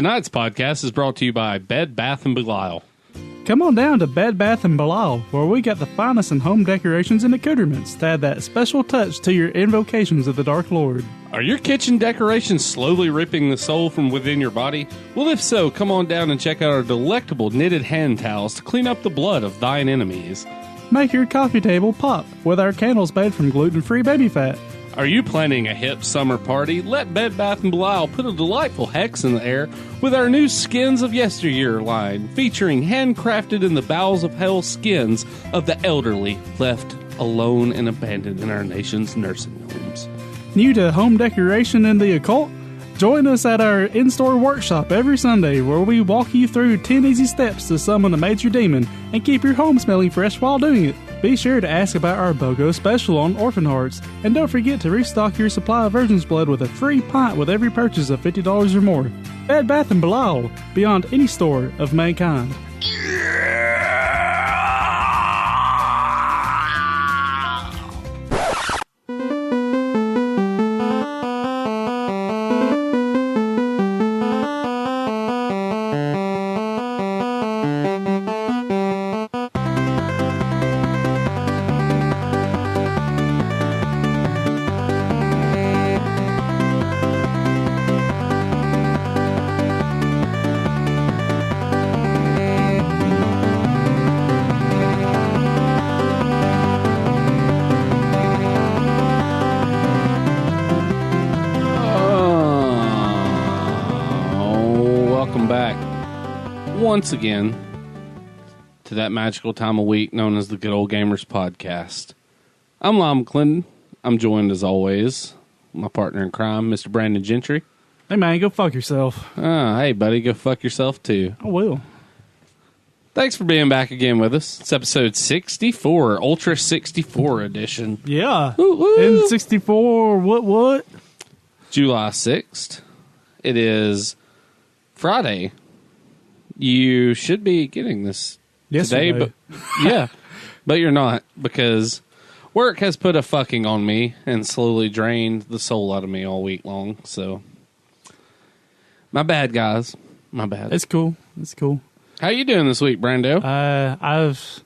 Tonight's podcast is brought to you by Bed Bath & Belial. Come on down to Bed Bath & Belial, where we got the finest in home decorations and accoutrements to add that special touch to your invocations of the Dark Lord. Are your kitchen decorations slowly ripping the soul from within your body? Well, if so, come on down and check out our delectable knitted hand towels to clean up the blood of thine enemies. Make your coffee table pop with our candles made from gluten-free baby fat. Are you planning a hip summer party? Let Bed Bath & Belial put a delightful hex in the air with our new Skins of Yesteryear line, featuring handcrafted in the bowels of hell skins of the elderly left alone and abandoned in our nation's nursing homes. New to home decoration and the occult? Join us at our in-store workshop every Sunday, where we walk you through 10 easy steps to summon a major demon and keep your home smelling fresh while doing it. Be sure to ask about our BOGO special on Orphan Hearts, and don't forget to restock your supply of Virgin's Blood with a free pint with every purchase of $50 or more. Bed Bath & Belial, beyond any store of mankind. Once again to that magical time of week known as the Good Old Gamers Podcast. I'm Lyle McClendon. I'm joined as always my partner in crime, Mr. Brandon Gentry. Hey man, go fuck yourself. Hey buddy, go fuck yourself too. I will. Thanks for being back again with us. It's episode 64, Ultra 64 edition. Yeah. Woo-woo. N64, what? July 6th. It is Friday. You should be getting this today, but yeah, but you're not, because work has put a fucking on me and slowly drained the soul out of me all week long. So, my bad, guys. My bad. It's cool. How you doing this week, Brando? I've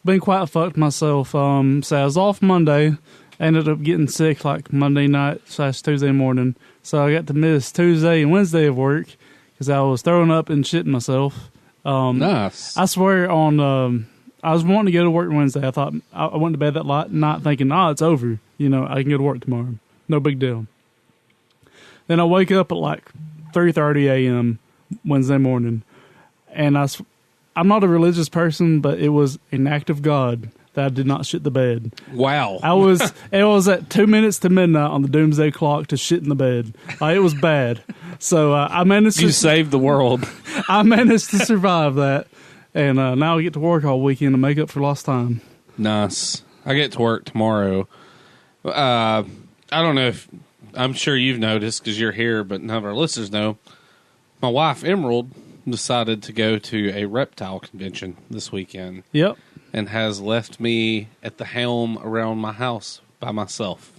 been quite fucked myself. So I was off Monday, ended up getting sick like Monday night / Tuesday morning. So I got to miss Tuesday and Wednesday of work because I was throwing up and shitting myself. Nice. I swear on, I was wanting to go to work Wednesday. I thought I went to bed that night thinking, it's over. You know, I can go to work tomorrow. No big deal. Then I wake up at like 3:30 a.m. Wednesday morning, and I'm not a religious person, but it was an act of God that I did not shit the bed. Wow. It was at 2 minutes to midnight on the doomsday clock to shit in the bed. It was bad. So I managed to... You saved the world. I managed to survive that. And now I get to work all weekend to make up for lost time. Nice. I get to work tomorrow. I don't know if... I'm sure you've noticed because you're here, but none of our listeners know. My wife, Emerald, decided to go to a reptile convention this weekend. Yep. And has left me at the helm around my house by myself.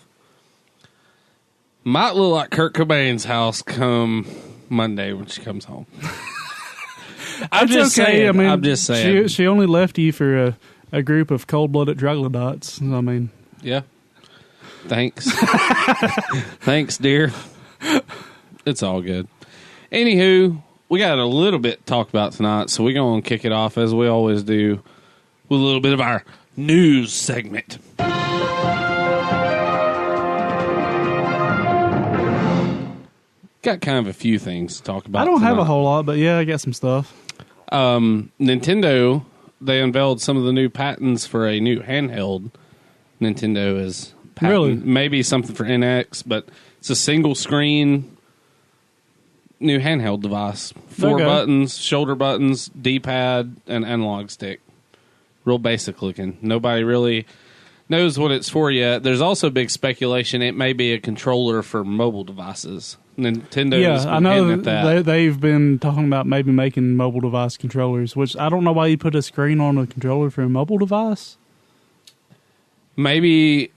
Might look like Kurt Cobain's house come Monday when she comes home. I'm just saying. I mean, I'm just saying. She only left you for a group of cold-blooded troglodytes. I mean, yeah. Thanks. Thanks, dear. It's all good. Anywho, we got a little bit to talk about tonight, so we're going to kick it off as we always do with a little bit of our news segment. Got kind of a few things to talk about. I don't tonight. have a whole lot, but yeah, I got some stuff. Nintendo, they unveiled some of the new patents for a new handheld. Nintendo is really maybe something for NX, but it's a single screen new handheld device. 4 buttons, shoulder buttons, D-pad, and analog stick. Real basic looking. Nobody really knows what it's for yet. There's also big speculation it may be a controller for mobile devices. Nintendo has been I know at that. They've been talking about maybe making mobile device controllers, which I don't know why you put a screen on a controller for a mobile device. Maybe,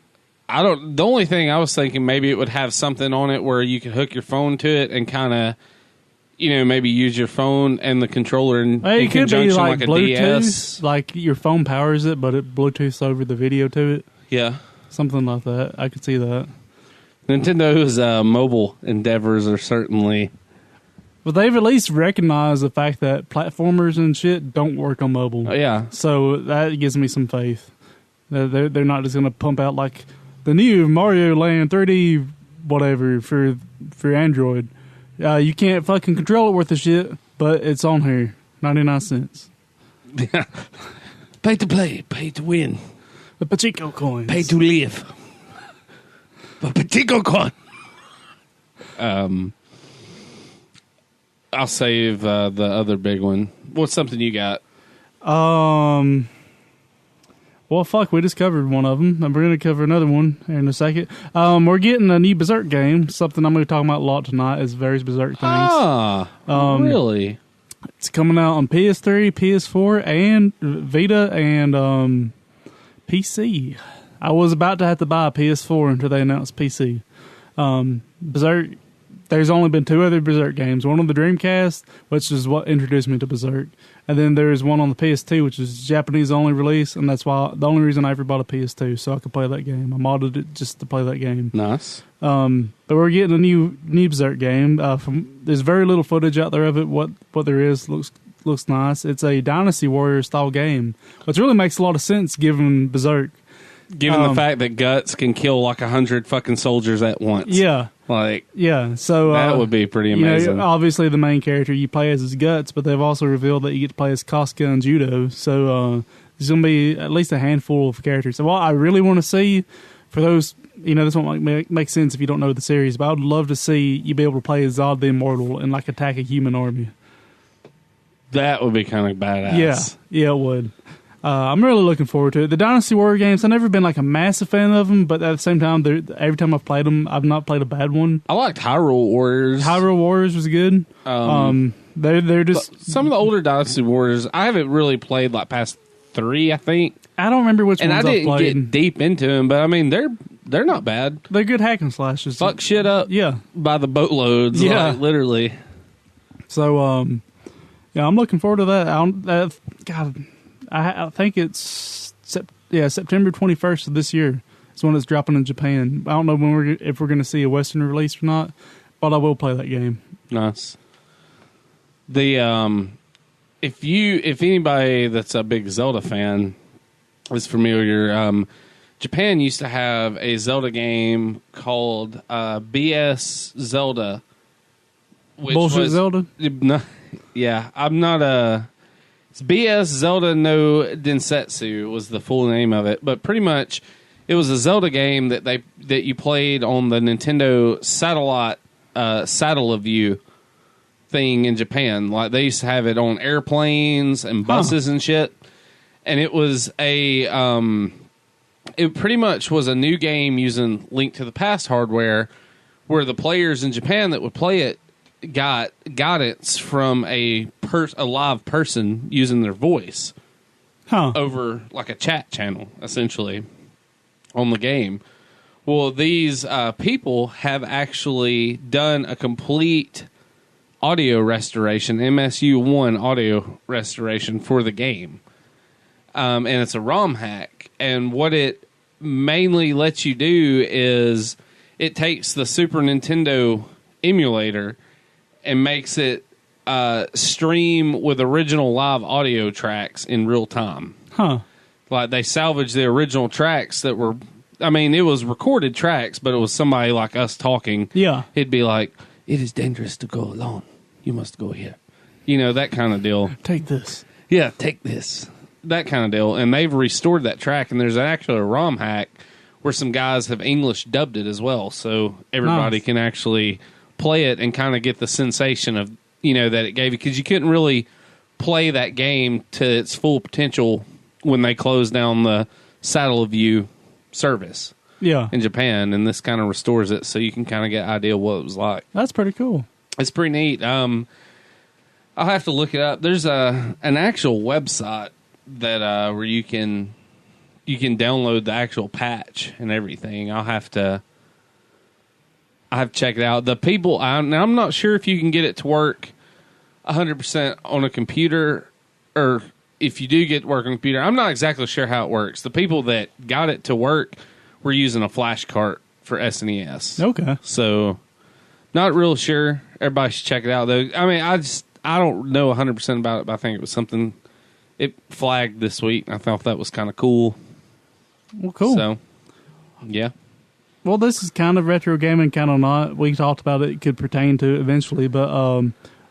the only thing I was thinking, maybe it would have something on it where you could hook your phone to it and kind of maybe use your phone and the controller in it could be like a Bluetooth, DS. like your phone powers it, but it Bluetooths over the video to it. Yeah. Something like that. I could see that. Nintendo's mobile endeavors are certainly... But they've at least recognized the fact that platformers and shit don't work on mobile. Yeah. So that gives me some faith. They're not just going to pump out like the new Mario Land 3D whatever for Android. You can't fucking control it worth of shit, but it's on here. 99 cents. Yeah. Pay to play, pay to win. The Pachinko coins. Pay to live. The Pachinko coin. I'll save the other big one. What's something you got? Well, fuck, we just covered one of them, and we're going to cover another one in a second. We're getting a new Berserk game. Something I'm going to be talking about a lot tonight is various Berserk things. Really? It's coming out on PS3, PS4, and Vita, and PC. I was about to have to buy a PS4 until they announced PC. Berserk, there's only been 2 other Berserk games. One on the Dreamcast, which is what introduced me to Berserk. And then there's one on the PS2, which is Japanese only release, and that's why the only reason I ever bought a PS2, so I could play that game. I modded it just to play that game. Nice. But we're getting a new Berserk game. There's very little footage out there of it. What there is looks nice. It's a Dynasty Warrior style game, which really makes a lot of sense given Berserk. Given the fact that Guts can kill like 100 fucking soldiers at once. Yeah. So that would be pretty amazing. Obviously, the main character you play as is Guts, but they've also revealed that you get to play as Casca and Judo. So there's going to be at least a handful of characters. So what I really want to see, for those, this won't make sense if you don't know the series, but I would love to see you be able to play as Zod the Immortal and like attack a human army. That would be kind of badass. Yeah, it would. I'm really looking forward to it. The Dynasty Warrior games, I've never been like a massive fan of them, but at the same time, every time I've played them, I've not played a bad one. I liked Hyrule Warriors. Hyrule Warriors was good. They're just some of the older Dynasty Warriors. I haven't really played like past 3, I think. I don't remember which ones I didn't played. Get deep into them, but I mean they're not bad. They're good hack and slashes. Fuck shit up, by the boatloads, literally. So, I'm looking forward to that. God. I think it's September 21st of this year. It's when it's dropping in Japan. I don't know if we're going to see a Western release or not, but I will play that game. Nice. The if anybody that's a big Zelda fan is familiar, Japan used to have a Zelda game called BS Zelda. Which Bullshit Zelda? No, yeah, I'm not a... It's BS Zelda no Densetsu was the full name of it, but pretty much it was a Zelda game that you played on the Nintendo satellite Satellite thing in Japan. Like they used to have it on airplanes and buses and shit. And it was it pretty much was a new game using Link to the Past hardware, where the players in Japan that would play it got guidance from a live person using their voice over like a chat channel, essentially, on the game. Well, these people have actually done a complete audio restoration, MSU1 audio restoration for the game. And it's a ROM hack. And what it mainly lets you do is it takes the Super Nintendo emulator and makes it stream with original live audio tracks in real time. Like they salvaged the original tracks that were, I mean, it was recorded tracks, but it was somebody like us talking. Yeah. It'd be like, "It is dangerous to go alone. You must go here." That kind of deal. Take this. Yeah, take this. That kind of deal. And they've restored that track, and there's actually a ROM hack where some guys have English dubbed it as well, so everybody can actually play it and kind of get the sensation of, that it gave you, because you couldn't really play that game to its full potential when they closed down the Satellite service in Japan, and this kind of restores it so you can kind of get an idea of what it was like. That's pretty cool. It's pretty neat. I'll have to look it up. There's an actual website that where you can download the actual patch and everything. I have to check it out. The people, I'm not sure if you can get it to work 100% on a computer, or if you do get to work on a computer, I'm not exactly sure how it works. The people that got it to work were using a flash cart for SNES. Okay. So, not real sure. Everybody should check it out, though. I mean, I don't know 100% about it, but I think it was something it flagged this week. I thought that was kind of cool. Well, cool. So, yeah. Well, this is kind of retro gaming, kind of not. We talked about it could pertain to eventually, but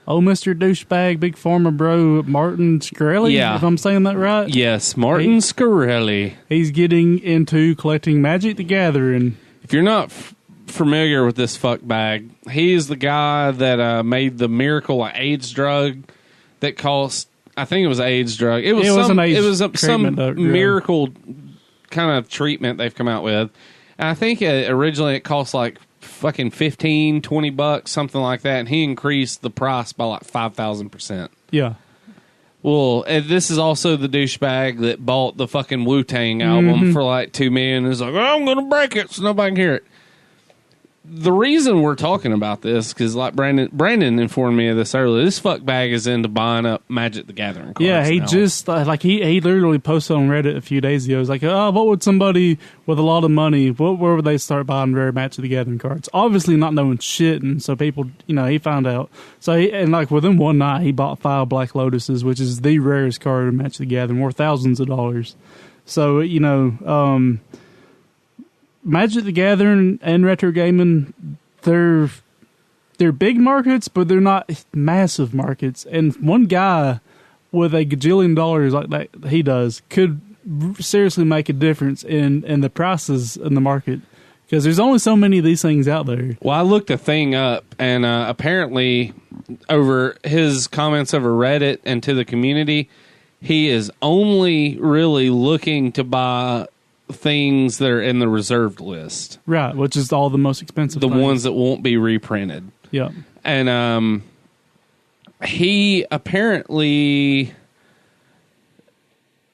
Mr. Douchebag, Big Pharma Bro, Martin Shkreli, if I'm saying that right? Yes, Martin Shkreli. He's getting into collecting Magic the Gathering. If you're not familiar with this fuck bag, he's the guy that made the miracle AIDS drug that cost, I think it was AIDS drug. It was some miracle kind of treatment they've come out with. And I think originally it cost like fucking $15-20, something like that, and he increased the price by like 5,000%. Yeah. Well, and this is also the douchebag that bought the fucking Wu-Tang album for like $2 million and is like, I'm going to break it so nobody can hear it. The reason we're talking about this, because like Brandon informed me of this earlier, this fuckbag is into buying up Magic the Gathering cards. Yeah, he just, he literally posted on Reddit a few days ago. He was like, what would somebody with a lot of money, where would they start buying rare Magic the Gathering cards? Obviously not knowing shit, and so people, he found out. So, within one night, he bought 5 Black Lotuses, which is the rarest card in Magic the Gathering, worth thousands of dollars. So, Magic the Gathering and retro gaming, they're big markets, but they're not massive markets. And one guy with a gajillion dollars like that he does could seriously make a difference in the prices in the market, because there's only so many of these things out there. Well, I looked a thing up, and apparently over his comments over Reddit and to the community, he is only really looking to buy things that are in the reserved list. Right, which is all the most expensive things. Ones that won't be reprinted. Yeah. And he apparently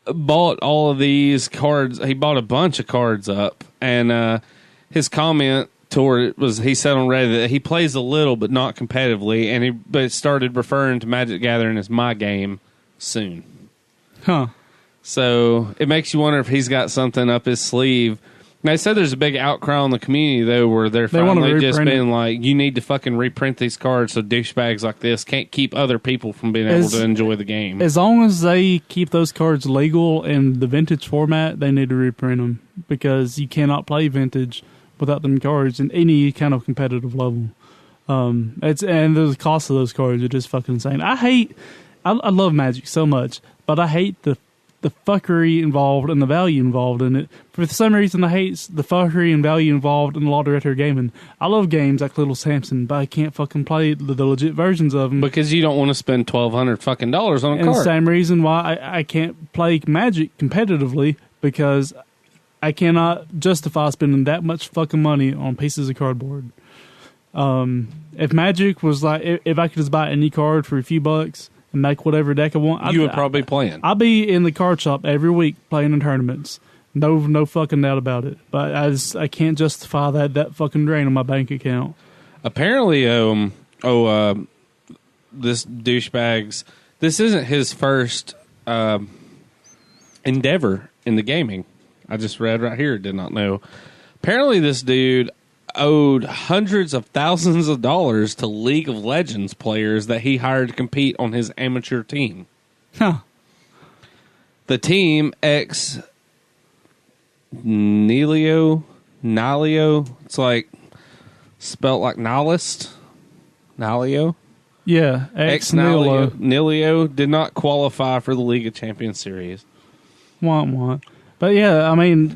bought all of these cards. He bought a bunch of cards up, and his comment toward it was, he said on Reddit that he plays a little but not competitively, but started referring to Magic Gathering as my game soon. Huh. So it makes you wonder if he's got something up his sleeve. Now, they said there's a big outcry on the community, though, where they're finally just being like, you need to fucking reprint these cards so douchebags like this can't keep other people from being able to enjoy the game. As long as they keep those cards legal in the vintage format, they need to reprint them, because you cannot play vintage without them cards in any kind of competitive level. And the cost of those cards are just fucking insane. I love Magic so much, but I hate the fuckery involved and the value involved in it. For some reason, I hate the fuckery and value involved in a lot of retro gaming. I love games like Little Samson, but I can't fucking play the legit versions of them. Because you don't want to spend $1,200 fucking dollars on a card. And the same reason why I can't play Magic competitively, because I cannot justify spending that much fucking money on pieces of cardboard. If Magic was like, if I could just buy any card for a few bucks and make whatever deck I want, you would probably play it. I'll be in the card shop every week playing in tournaments. No fucking doubt about it. But I can't justify that fucking drain on my bank account. Apparently, this douchebag's, this isn't his first endeavor in the gaming. I just read right here, did not know. Apparently, this dude owed hundreds of thousands of dollars to League of Legends players that he hired to compete on his amateur team. Huh. The team Nilio, it's like spelt like nihilist. Nilio? Yeah, Nilio did not qualify for the League of Champions series. Want. But yeah, I mean,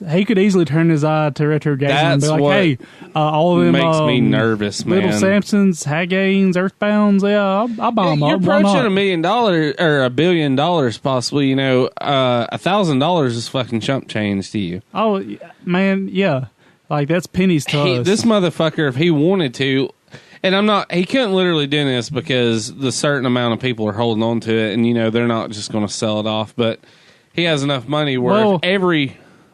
he could easily turn his eye to retro gaming and be like, hey, all of them makes me nervous, man. Little Samsons, Haganes, Earthbounds, yeah, I'll buy them. You're approaching $1 million or $1 billion, possibly. $1,000 is fucking chump change to you. Oh man, yeah, like that's pennies to us. This motherfucker, if he wanted to. And he couldn't literally do this because the certain amount of people are holding on to it, and they're not just going to sell it off, but he has enough money where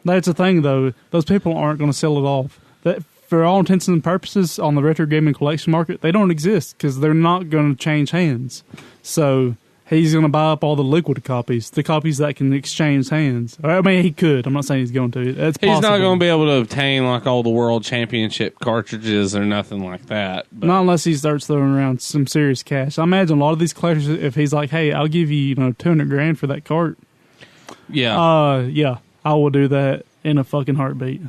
that's the thing, though. Those people aren't going to sell it off. for all intents and purposes, on the retro gaming collection market, they don't exist because they're not going to change hands. So he's going to buy up all the liquid copies, the copies that can exchange hands. I mean, he could. I'm not saying he's going to. It's possible. He's not going to be able to obtain like all the World Championship cartridges or nothing like that. But. Not unless he starts throwing around some serious cash. I imagine a lot of these collectors, if he's like, "Hey, I'll give you, $200,000 for that cart." Yeah. Yeah, I will do that in a fucking heartbeat.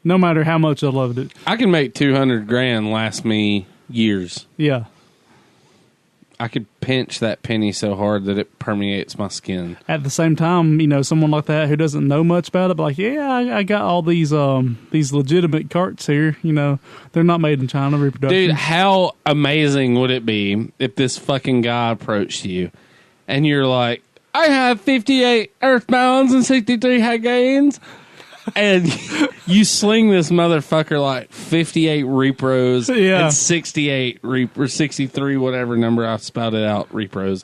No matter how much I loved it. I can make $200,000 last me years. Yeah. I could pinch that penny so hard that it permeates my skin. At the same time, someone like that who doesn't know much about it, but like, yeah, I got all these legitimate carts here. They're not made in China, reproduction. Dude, how amazing would it be if this fucking guy approached you and you're like, I have 58 Earthbounds and 63 Hagains. And you sling this motherfucker like 58 repros and 68 or 63, whatever number I spouted out, repros.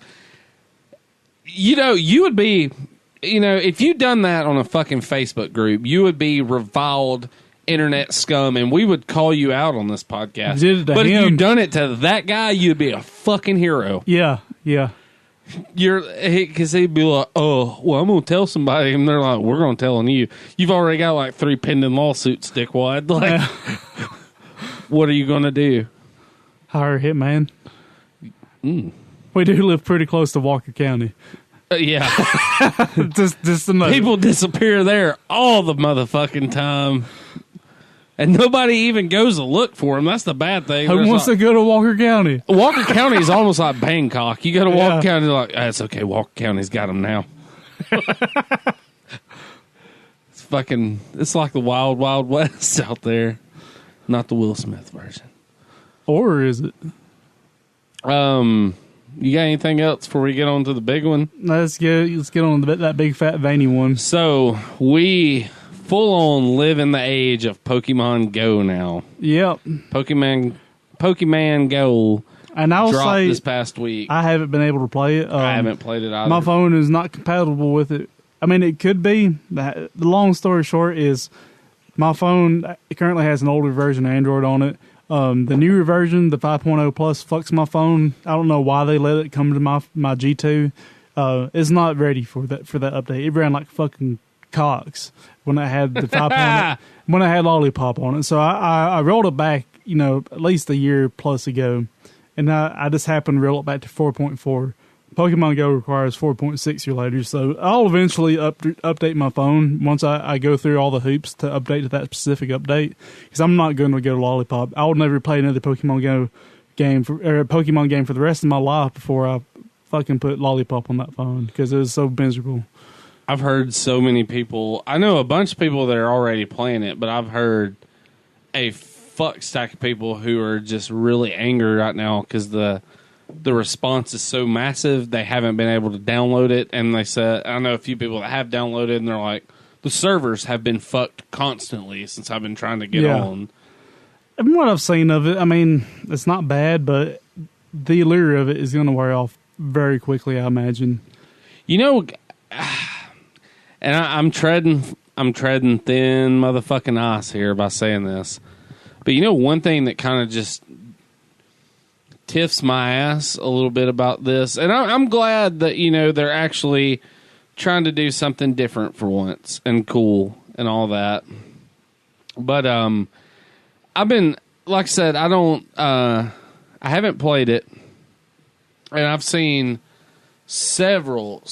You would be, if you'd done that on a fucking Facebook group, you would be reviled internet scum, and we would call you out on this podcast. But if you'd done it to that guy, you'd be a fucking hero. Yeah. Because he'd be like, oh, well, I'm going to tell somebody. And they're like, we're going to tell on you. You've already got like 3 pending lawsuits, dickwad. Like, what are you going to do? Hire a hitman. We do live pretty close to Walker County. Yeah. just enough. People disappear there all the motherfucking time. And nobody even goes to look for them. That's the bad thing. Who wants to go to Walker County? Walker County is almost like Bangkok. You go to Walker County, like, that's okay. Walker County's got them now. It's like the wild, wild west out there. Not the Will Smith version. Or is it? You got anything else before we get on to the big one? Let's get on that big, fat, veiny one. So, we full on live in the age of Pokemon Go now. Yep. Pokemon Go and I'll dropped say this past week. I haven't been able to play it. I haven't played it either. My phone is not compatible with it. I mean, it could be. The long story short is my phone currently has an older version of Android on it. The newer version, the 5.0 Plus, fucks my phone. I don't know why they let it come to my G2. It's not ready for that update. It ran like fucking cocks when I had the 5.0 when I had Lollipop on it. So I rolled it back, at least a year plus ago, and I just happened to roll it back to 4.4. Pokemon Go requires 4.6 or later, so I'll eventually update my phone once I go through all the hoops to update to that specific update, because I'm not going to go to Lollipop. I will never play another Pokemon Go game or a Pokemon game for the rest of my life before I fucking put Lollipop on that phone, because it was so miserable. I've heard so many people. I know a bunch of people that are already playing it, but I've heard a fuck stack of people who are just really angry right now because the response is so massive. They haven't been able to download it, and they said, I know a few people that have downloaded, and they're like, the servers have been fucked constantly since I've been trying to get on. And what I've seen of it, I mean, it's not bad, but the allure of it is going to wear off very quickly, I imagine. And I'm treading thin motherfucking ice here by saying this. But one thing that kind of just tiffs my ass a little bit about this, and I'm glad that, they're actually trying to do something different for once and cool and all that. But I've been, like I said, I haven't played it, and I've seen several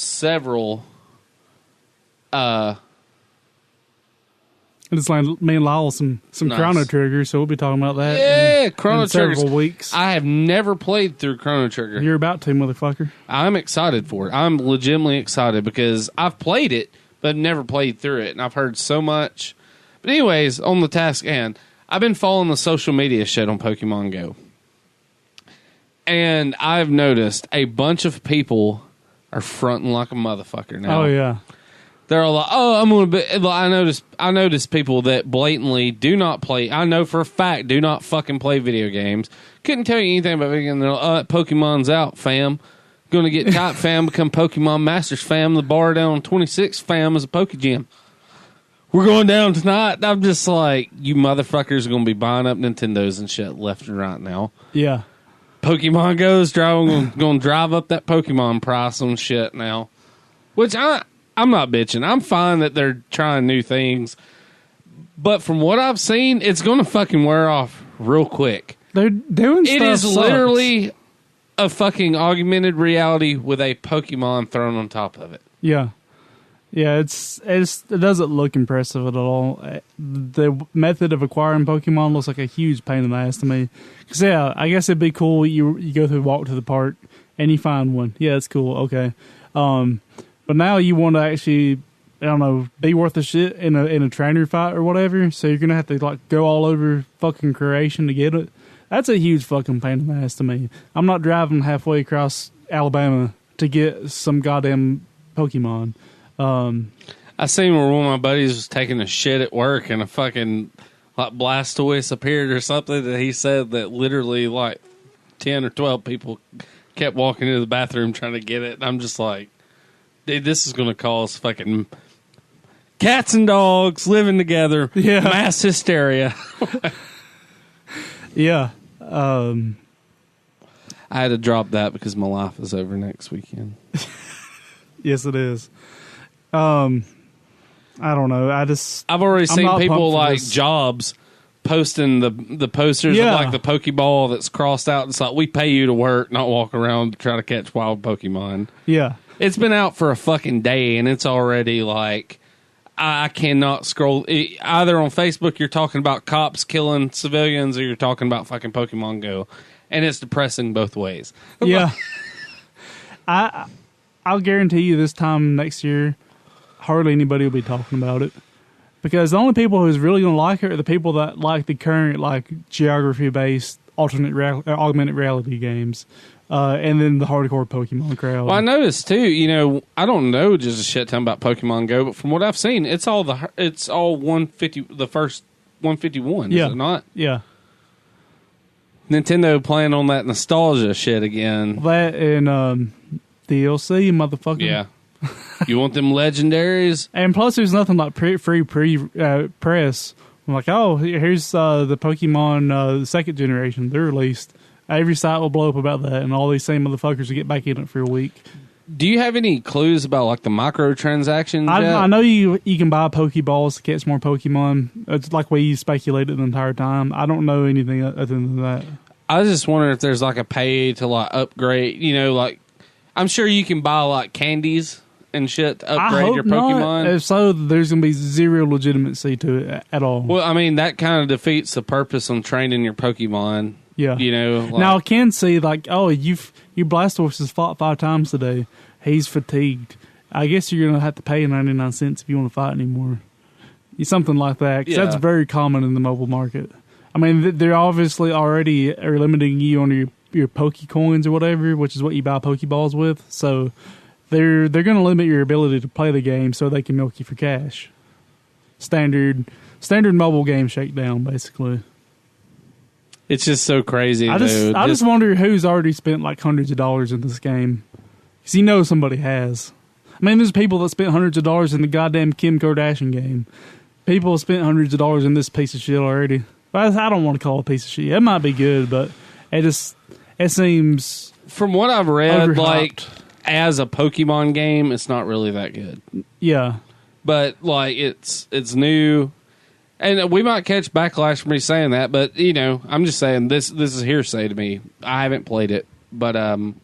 it's like me and Lyle some nice. Chrono Trigger, so we'll be talking about that. Yeah, Chrono Trigger. Several weeks. I have never played through Chrono Trigger. You're about to, motherfucker. I'm excited for it. I'm legitimately excited because I've played it, but never played through it, and I've heard so much. But anyways, on the task at hand, I've been following the social media shit on Pokemon Go, and I've noticed a bunch of people are fronting like a motherfucker now. Oh yeah. They're all like, oh, I'm going to be... I notice people that blatantly do not play... I know for a fact do not fucking play video games. Couldn't tell you anything about video games. They're like, Pokemon's out, fam. Going to get tight, fam. Become Pokemon Masters, fam. The bar down on 26, fam, is a Poke Gym. we're going down tonight. And I'm just like, you motherfuckers are going to be buying up Nintendos and shit left and right now. Yeah. Pokemon Go's going to drive up that Pokemon price on shit now. Which I'm not bitching. I'm fine that they're trying new things. But from what I've seen, it's going to fucking wear off real quick. They're doing stuff. It is literally a fucking augmented reality with a Pokemon thrown on top of it. Yeah. Yeah, it doesn't look impressive at all. The method of acquiring Pokemon looks like a huge pain in the ass to me. Because, yeah, I guess it'd be cool. You go through walk to the park and you find one. Yeah, it's cool. Okay. But now you want to actually, I don't know, be worth a shit in a trainer fight or whatever. So you're going to have to like go all over fucking creation to get it. That's a huge fucking pain in the ass to me. I'm not driving halfway across Alabama to get some goddamn Pokemon. I seen where one of my buddies was taking a shit at work and a fucking like Blastoise appeared or something that he said that literally like 10 or 12 people kept walking into the bathroom trying to get it. And I'm just like, dude, this is going to cause fucking cats and dogs living together. Yeah. Mass hysteria. Yeah. I had to drop that because my life is over next weekend. Yes, it is. I don't know. I've already seen people like Jobs posting the posters of like the Pokeball that's crossed out. It's like, we pay you to work, not walk around to try to catch wild Pokemon. Yeah. It's been out for a fucking day and it's already like, I cannot scroll. Either on Facebook you're talking about cops killing civilians or you're talking about fucking Pokemon Go. And it's depressing both ways. Yeah. I'll guarantee you this time next year, hardly anybody will be talking about it. Because the only people who's really going to like it are the people that like the current like geography-based augmented reality games. And then the hardcore Pokemon crowd. Well, I noticed too, I don't know just a shit ton about Pokemon Go, but from what I've seen, it's all 150, the first 151, is it not? Yeah. Nintendo playing on that nostalgia shit again. That and DLC, motherfucker. Yeah. You want them legendaries? And plus, there's nothing like free press. I'm like, oh, here's the Pokemon second generation. They're released. Every site will blow up about that, and all these same motherfuckers will get back in it for a week. Do you have any clues about like the microtransactions? I know you can buy Pokeballs to catch more Pokemon. It's like we speculated the entire time. I don't know anything other than that. I was just wondering if there's like a pay to like upgrade. Like I'm sure you can buy like candies and shit to upgrade your Pokemon. Not. If so, there's going to be zero legitimacy to it at all. Well, I mean that kind of defeats the purpose on training your Pokemon. Yeah. Like, now I can see like, oh, your Blastoise has fought 5 times today. He's fatigued. I guess you're going to have to pay 99 cents if you want to fight anymore. Something like that. 'Cause that's very common in the mobile market. I mean, they're obviously already are limiting you on your Pokecoins or whatever, which is what you buy Pokeballs with. So they're going to limit your ability to play the game so they can milk you for cash. Standard mobile game shakedown, basically. It's just so crazy. I just wonder who's already spent like hundreds of dollars in this game. Because somebody has. I mean, there's people that spent hundreds of dollars in the goddamn Kim Kardashian game. People have spent hundreds of dollars in this piece of shit already. But I don't want to call it a piece of shit. It might be good, but it seems... From what I've read, overhyped. like, as a Pokemon game, it's not really that good. Yeah. But, like, it's new... And we might catch backlash from me saying that, but, I'm just saying this is hearsay to me. I haven't played it, but I've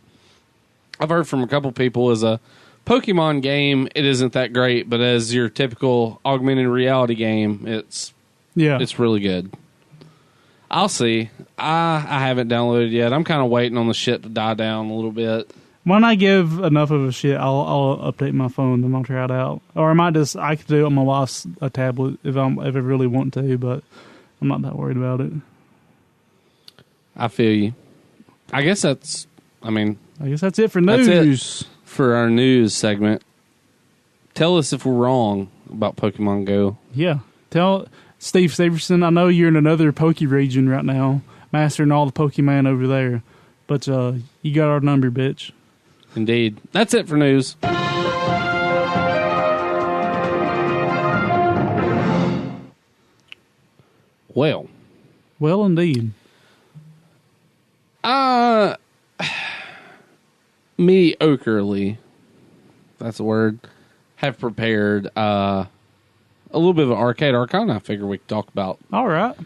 heard from a couple people as a Pokemon game, it isn't that great, but as your typical augmented reality game, it's really good. I'll see. I haven't downloaded yet. I'm kind of waiting on the shit to die down a little bit. When I give enough of a shit, I'll update my phone and I'll try it out. Or I could do it on my wife's tablet if I really want to, but I'm not that worried about it. I feel you. I guess that's it for news. That's it for our news segment. Tell us if we're wrong about Pokemon Go. Yeah. Tell Steve Steverson, I know you're in another Poke region right now, mastering all the Pokemon over there, but you got our number, bitch. Indeed. That's it for news. Well, indeed. Mediocrely, that's a word, have prepared a little bit of an Arcade Arcana I figure we could talk about. All right.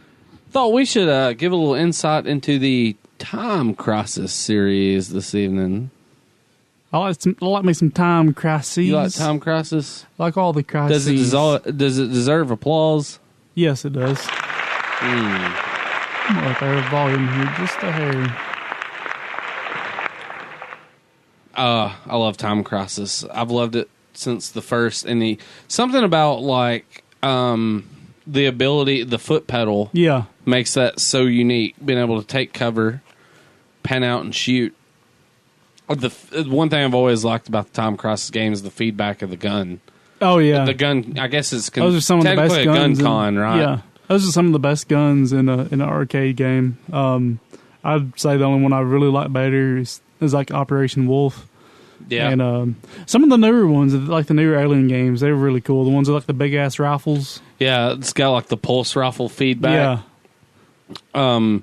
Thought we should give a little insight into the Time Crisis series this evening. I like me some Time Crises. You like Time Crisis? I like all the crises. Does it deserve applause? Yes, it does. I'm going to throw volume here just a hair. I love Time Crisis. I've loved it since the first. And something about like the ability, the foot pedal, makes that so unique. Being able to take cover, pan out, and shoot. The one thing I've always liked about the Time Crisis game is the feedback of the gun. Oh yeah, the gun. I guess it's those are some of the best a guns gun con, right? Yeah, those are some of the best guns in an arcade game. I'd say the only one I really like better is like Operation Wolf. Yeah, and some of the newer ones, like the newer Alien games, they're really cool. The ones with like the big ass rifles. Yeah, it's got like the pulse rifle feedback. Yeah.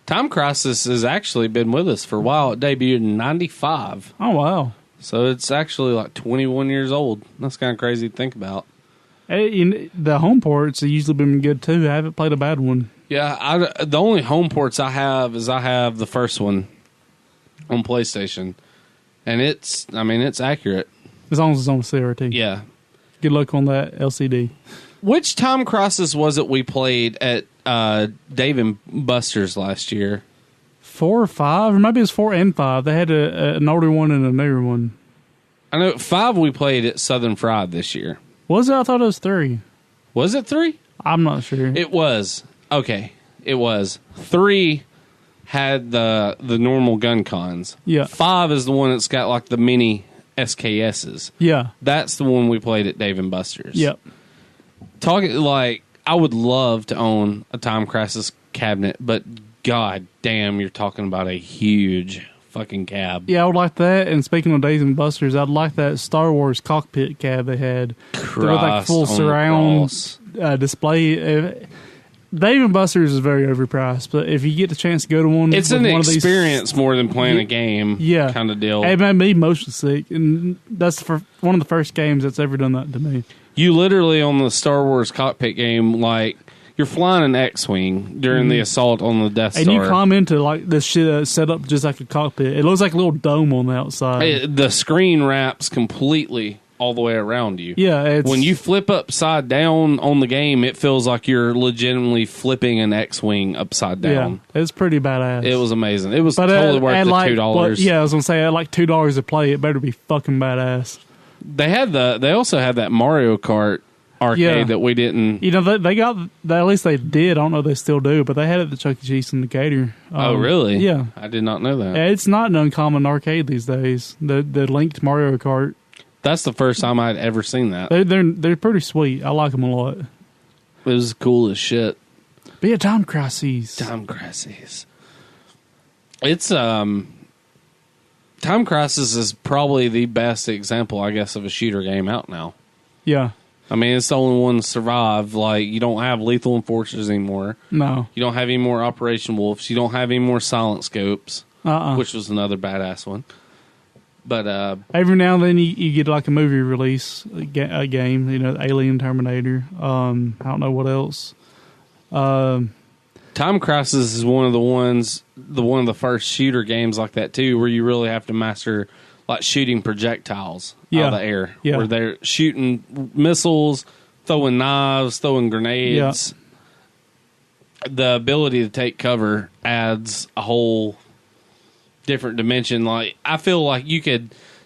Time Crisis has actually been with us for a while. It debuted in 95. Oh, wow. So it's actually like 21 years old. That's kind of crazy to think about. Hey, the home ports have usually been good, too. I haven't played a bad one. Yeah, the only home ports I have is the first one on PlayStation. And it's accurate. As long as it's on CRT. Yeah. Good luck on that LCD. Which Time Crisis was it we played at Dave and Buster's last year? 4 or 5, or maybe it was 4 and 5. They had an older one and a newer one. I know 5 we played at Southern Fried this year. Was it? I thought it was 3. Was it 3? I'm not sure. It was. Okay. It was. 3 had the normal gun cons. Yeah. 5 is the one that's got like the mini SKSs. Yeah. That's the one we played at Dave and Buster's. Yep. Talking like I would love to own a Time Crisis cabinet, but god damn, you're talking about a huge fucking cab. Yeah, I would like that. And speaking of Dave and Buster's, I'd like that Star Wars cockpit cab they had. With like full surround display. Dave and Buster's is very overpriced, but if you get the chance to go to one, it's an experience more than playing a game. Yeah, kind of deal. It made me motion sick, and that's one of the first games that's ever done that to me. You literally on the Star Wars cockpit game, like you're flying an X-wing during the assault on the Death Star, and you climb into like this shit that's set up just like a cockpit. It looks like a little dome on the outside. The screen wraps completely all the way around you. Yeah, when you flip upside down on the game, it feels like you're legitimately flipping an X-wing upside down. Yeah, it's pretty badass. It was amazing. It was totally worth the $2. Yeah, I was gonna say at like $2 a play, it better be fucking badass. They also had that Mario Kart arcade that we didn't. You know, they got at least they did. I don't know if they still do, but they had it at the Chuck E. Cheese in Decatur. Oh, really? Yeah, I did not know that. Yeah, it's not an uncommon arcade these days. The linked Mario Kart. That's the first time I'd ever seen that. They're pretty sweet. I like them a lot. It was cool as shit. But yeah, Time Crises. Time Crises. It's Time Crisis is probably the best example, I guess, of a shooter game out now. Yeah. I mean, it's the only one to survive. Like, you don't have Lethal Enforcers anymore. No. You don't have any more Operation Wolves. You don't have any more Silent Scopes, which was another badass one. But every now and then you get like a movie release, a game, you know, Alien, Terminator. I don't know what else. Time Crisis is one of the first shooter games like that too, where you really have to master like shooting projectiles out of the air, where they're shooting missiles, throwing knives, throwing grenades. Yeah. The ability to take cover adds a whole different dimension. Like, I feel like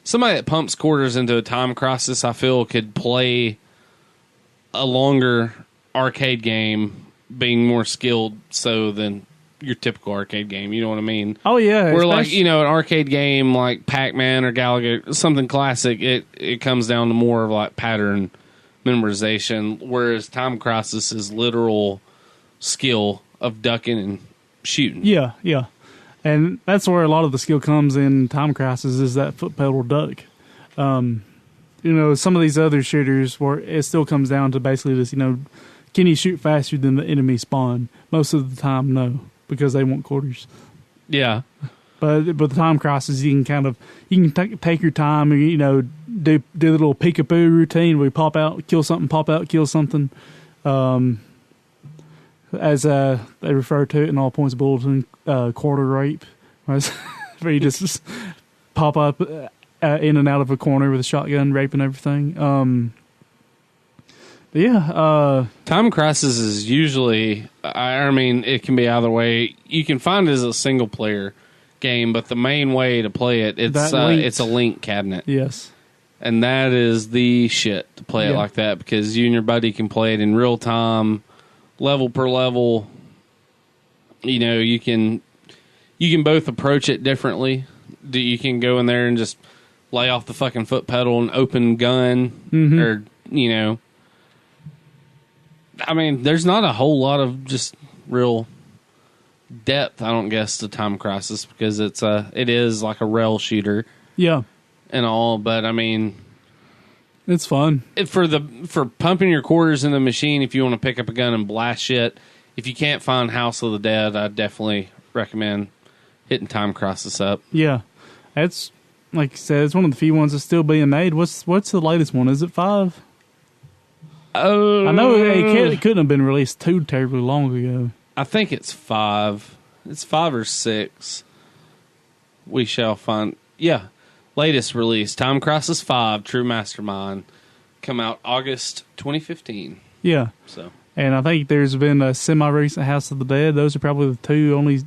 somebody that pumps quarters into a Time Crisis, I feel could play a longer arcade game, being more skilled than your typical arcade game. You know what I mean? Oh yeah. Where like, you know, an arcade game like Pac-Man or Galaga, something classic, it comes down to more of like pattern memorization, whereas Time Crisis is literal skill of ducking and shooting. Yeah, yeah. And that's where a lot of the skill comes in Time Crisis, is that foot pedal duck. You know, some of these other shooters where it still comes down to basically just, you know, can he shoot faster than the enemy spawn? Most of the time, no, because they want quarters. Yeah. But the Time Crisis, you can take your time and, do the little peekaboo routine where you pop out, kill something, pop out, kill something. As they refer to it in All Points Bulletin, quarter rape. Where you just pop up in and out of a corner with a shotgun, raping everything. Time Crisis is usually, it can be either way. You can find it as a single player game, but the main way to play it, it's a link cabinet. Yes. And that is the shit to play it like that, because you and your buddy can play it in real time, level per level. You can both approach it differently. You can go in there and just lay off the fucking foot pedal and open gun, or there's not a whole lot of just real depth, I don't guess, to Time Crisis, because it is like a rail shooter. Yeah. And all, but it's fun. For pumping your quarters in the machine, if you want to pick up a gun and blast shit, if you can't find House of the Dead, I'd definitely recommend hitting Time Crisis up. Yeah. It's, like I said, it's one of the few ones that's still being made. What's the latest one? Is it 5? I know it couldn't have been released too terribly long ago. I think it's 5. It's 5 or 6. We shall find. Yeah. Latest release, Time Crisis 5, True Mastermind. Come out August 2015. Yeah. And I think there's been a semi-recent House of the Dead. Those are probably the two only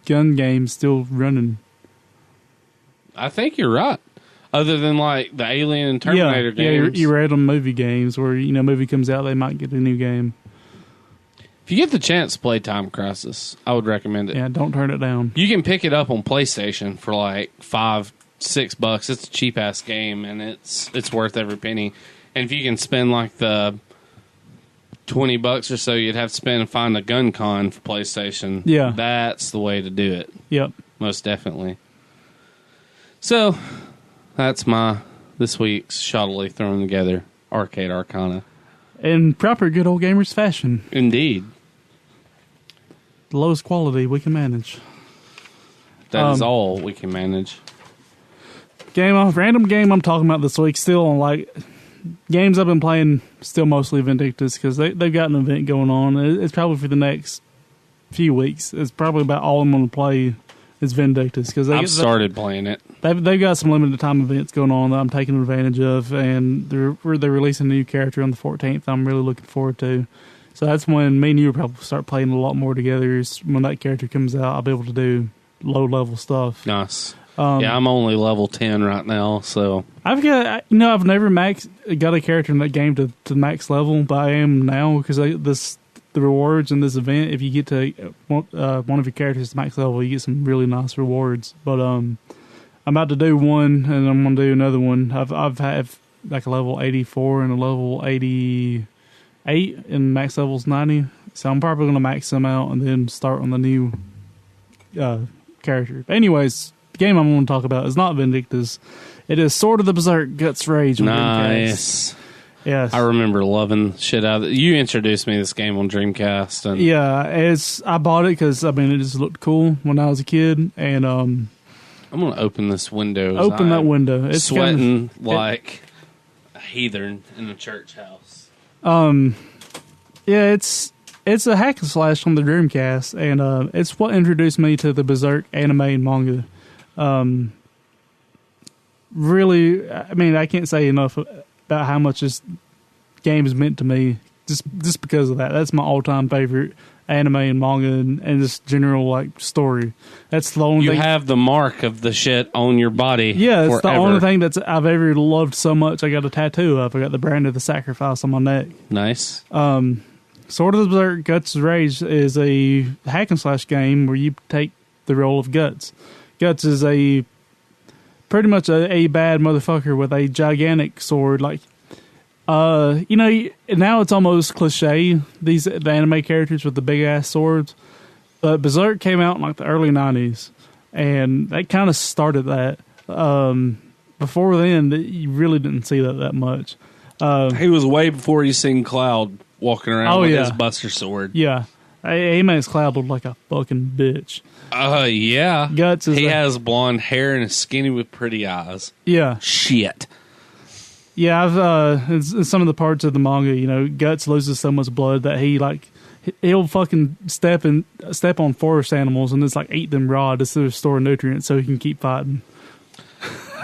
gun games still running. I think you're right. Other than like the Alien and Terminator games. Yeah, you read on movie games where, movie comes out, they might get a new game. If you get the chance to play Time Crisis, I would recommend it. Yeah, don't turn it down. You can pick it up on PlayStation for like $5-6. It's a cheap ass game, and it's worth every penny. And if you can spend like the $20 or so you'd have to spend and find a gun con for PlayStation, that's the way to do it. Yep, most definitely. So that's this week's shoddily thrown together Arcade Arcana in proper good old gamers fashion. Indeed. The lowest quality we can manage. That is all we can manage. Random game I'm talking about this week, still on like games I've been playing, still mostly Vindictus, because they've got an event going on. It's probably for the next few weeks. It's probably about all I'm going to play is Vindictus, because I've started playing it. They've got some limited time events going on that I'm taking advantage of, and they're releasing a new character on the 14th. I'm really looking forward to. So that's when me and you will probably start playing a lot more together. Is when that character comes out, I'll be able to do low level stuff. Nice. I'm only level 10 right now, so I've never got a character in that game to max level, but I am now, because the rewards in this event, if you get to one of your characters to max level, you get some really nice rewards. But I'm about to do one, and I'm going to do another one. I've had like a level 84 and a level 88, and max level's 90. So I'm probably going to max them out and then start on the new character. But anyways, the game I'm going to talk about is not Vindictus. It is Sword of the Berserk Guts Rage. Nice. Yes. I remember loving shit out of it. You introduced me to this game on Dreamcast. And I bought it because, it just looked cool when I was a kid. And I'm going to open this window. Open that window. It's sweating like a heathen in a church house. It's a hack and slash on the Dreamcast, and it's what introduced me to the Berserk anime and manga. Really, I can't say enough about how much this game is meant to me, just because of that. That's my all-time favorite anime and manga, and just general story. That's the only thing. You have the mark of the shit on your body. Yeah, it's forever. The only thing that I've ever loved so much. I got a tattoo of. I got the brand of the sacrifice on my neck. Nice. Sword of the Berserk Guts Rage is a hack and slash game where you take the role of Guts. Guts is pretty much a bad motherfucker with a gigantic sword. Now it's almost cliche, the anime characters with the big ass swords. But Berserk came out in the early 90s, and that kind of started that. Before then, you really didn't see that much. He was way before you seen Cloud walking around with his Buster Sword. Yeah. He makes Cloud look like a fucking bitch. Yeah. Guts is... He has blonde hair and is skinny with pretty eyes. Yeah. Shit. Yeah, I've in some of the parts of the manga, Guts loses so much blood that he'll fucking step on forest animals and just eat them raw just to store nutrients so he can keep fighting.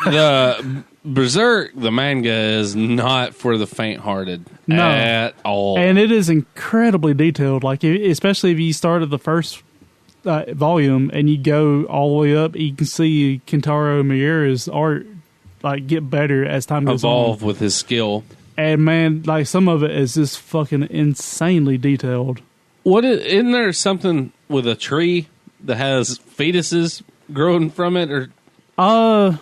The Berserk, the manga, is not for the faint-hearted at all. And it is incredibly detailed. Especially if you start at the first volume and you go all the way up, you can see Kentaro Miura's art get better as time goes on. Evolve with his skill. And man, some of it is just fucking insanely detailed. Isn't there something with a tree that has fetuses growing from it, or am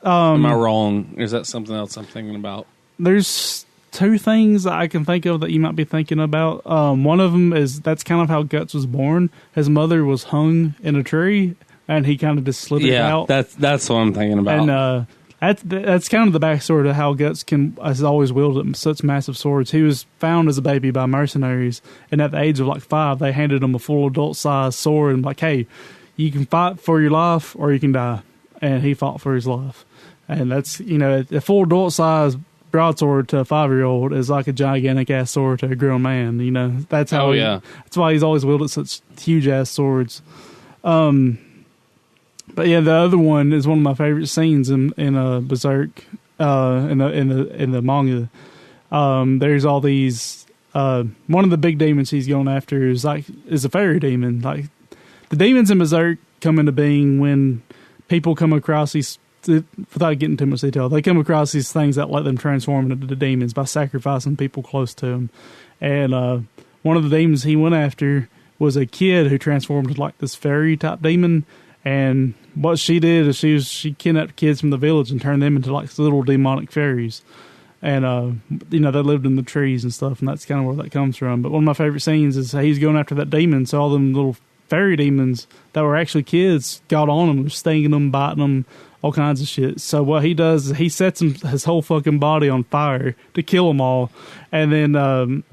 I wrong? Is that something else I'm thinking about? There's two things that I can think of that you might be thinking about. One of them is that's kind of how Guts was born. His mother was hung in a tree, and he kind of just slithered out. That's what I'm thinking about. And that's kind of the backstory to how Guts has always wielded such massive swords. He was found as a baby by mercenaries, and at the age of 5, they handed him a full adult-sized sword and hey, you can fight for your life or you can die. And he fought for his life. And that's, a full adult-sized broadsword to a 5-year-old is like a gigantic-ass sword to a grown man. That's how that's why he's always wielded such huge-ass swords. But yeah, the other one is one of my favorite scenes in Berserk, in the manga. There's all these. One of the big demons he's going after is a fairy demon. The demons in Berserk come into being when people come across these. Without getting too much detail, they come across these things that let them transform into the demons by sacrificing people close to them. And one of the demons he went after was a kid who transformed into this fairy type demon. And what she did is she kidnapped kids from the village and turned them into little demonic fairies. And, they lived in the trees and stuff, and that's kind of where that comes from. But one of my favorite scenes is he's going after that demon, so all them little fairy demons that were actually kids got on him, stinging them, biting them, all kinds of shit. So what he does is he sets his whole fucking body on fire to kill them all. And then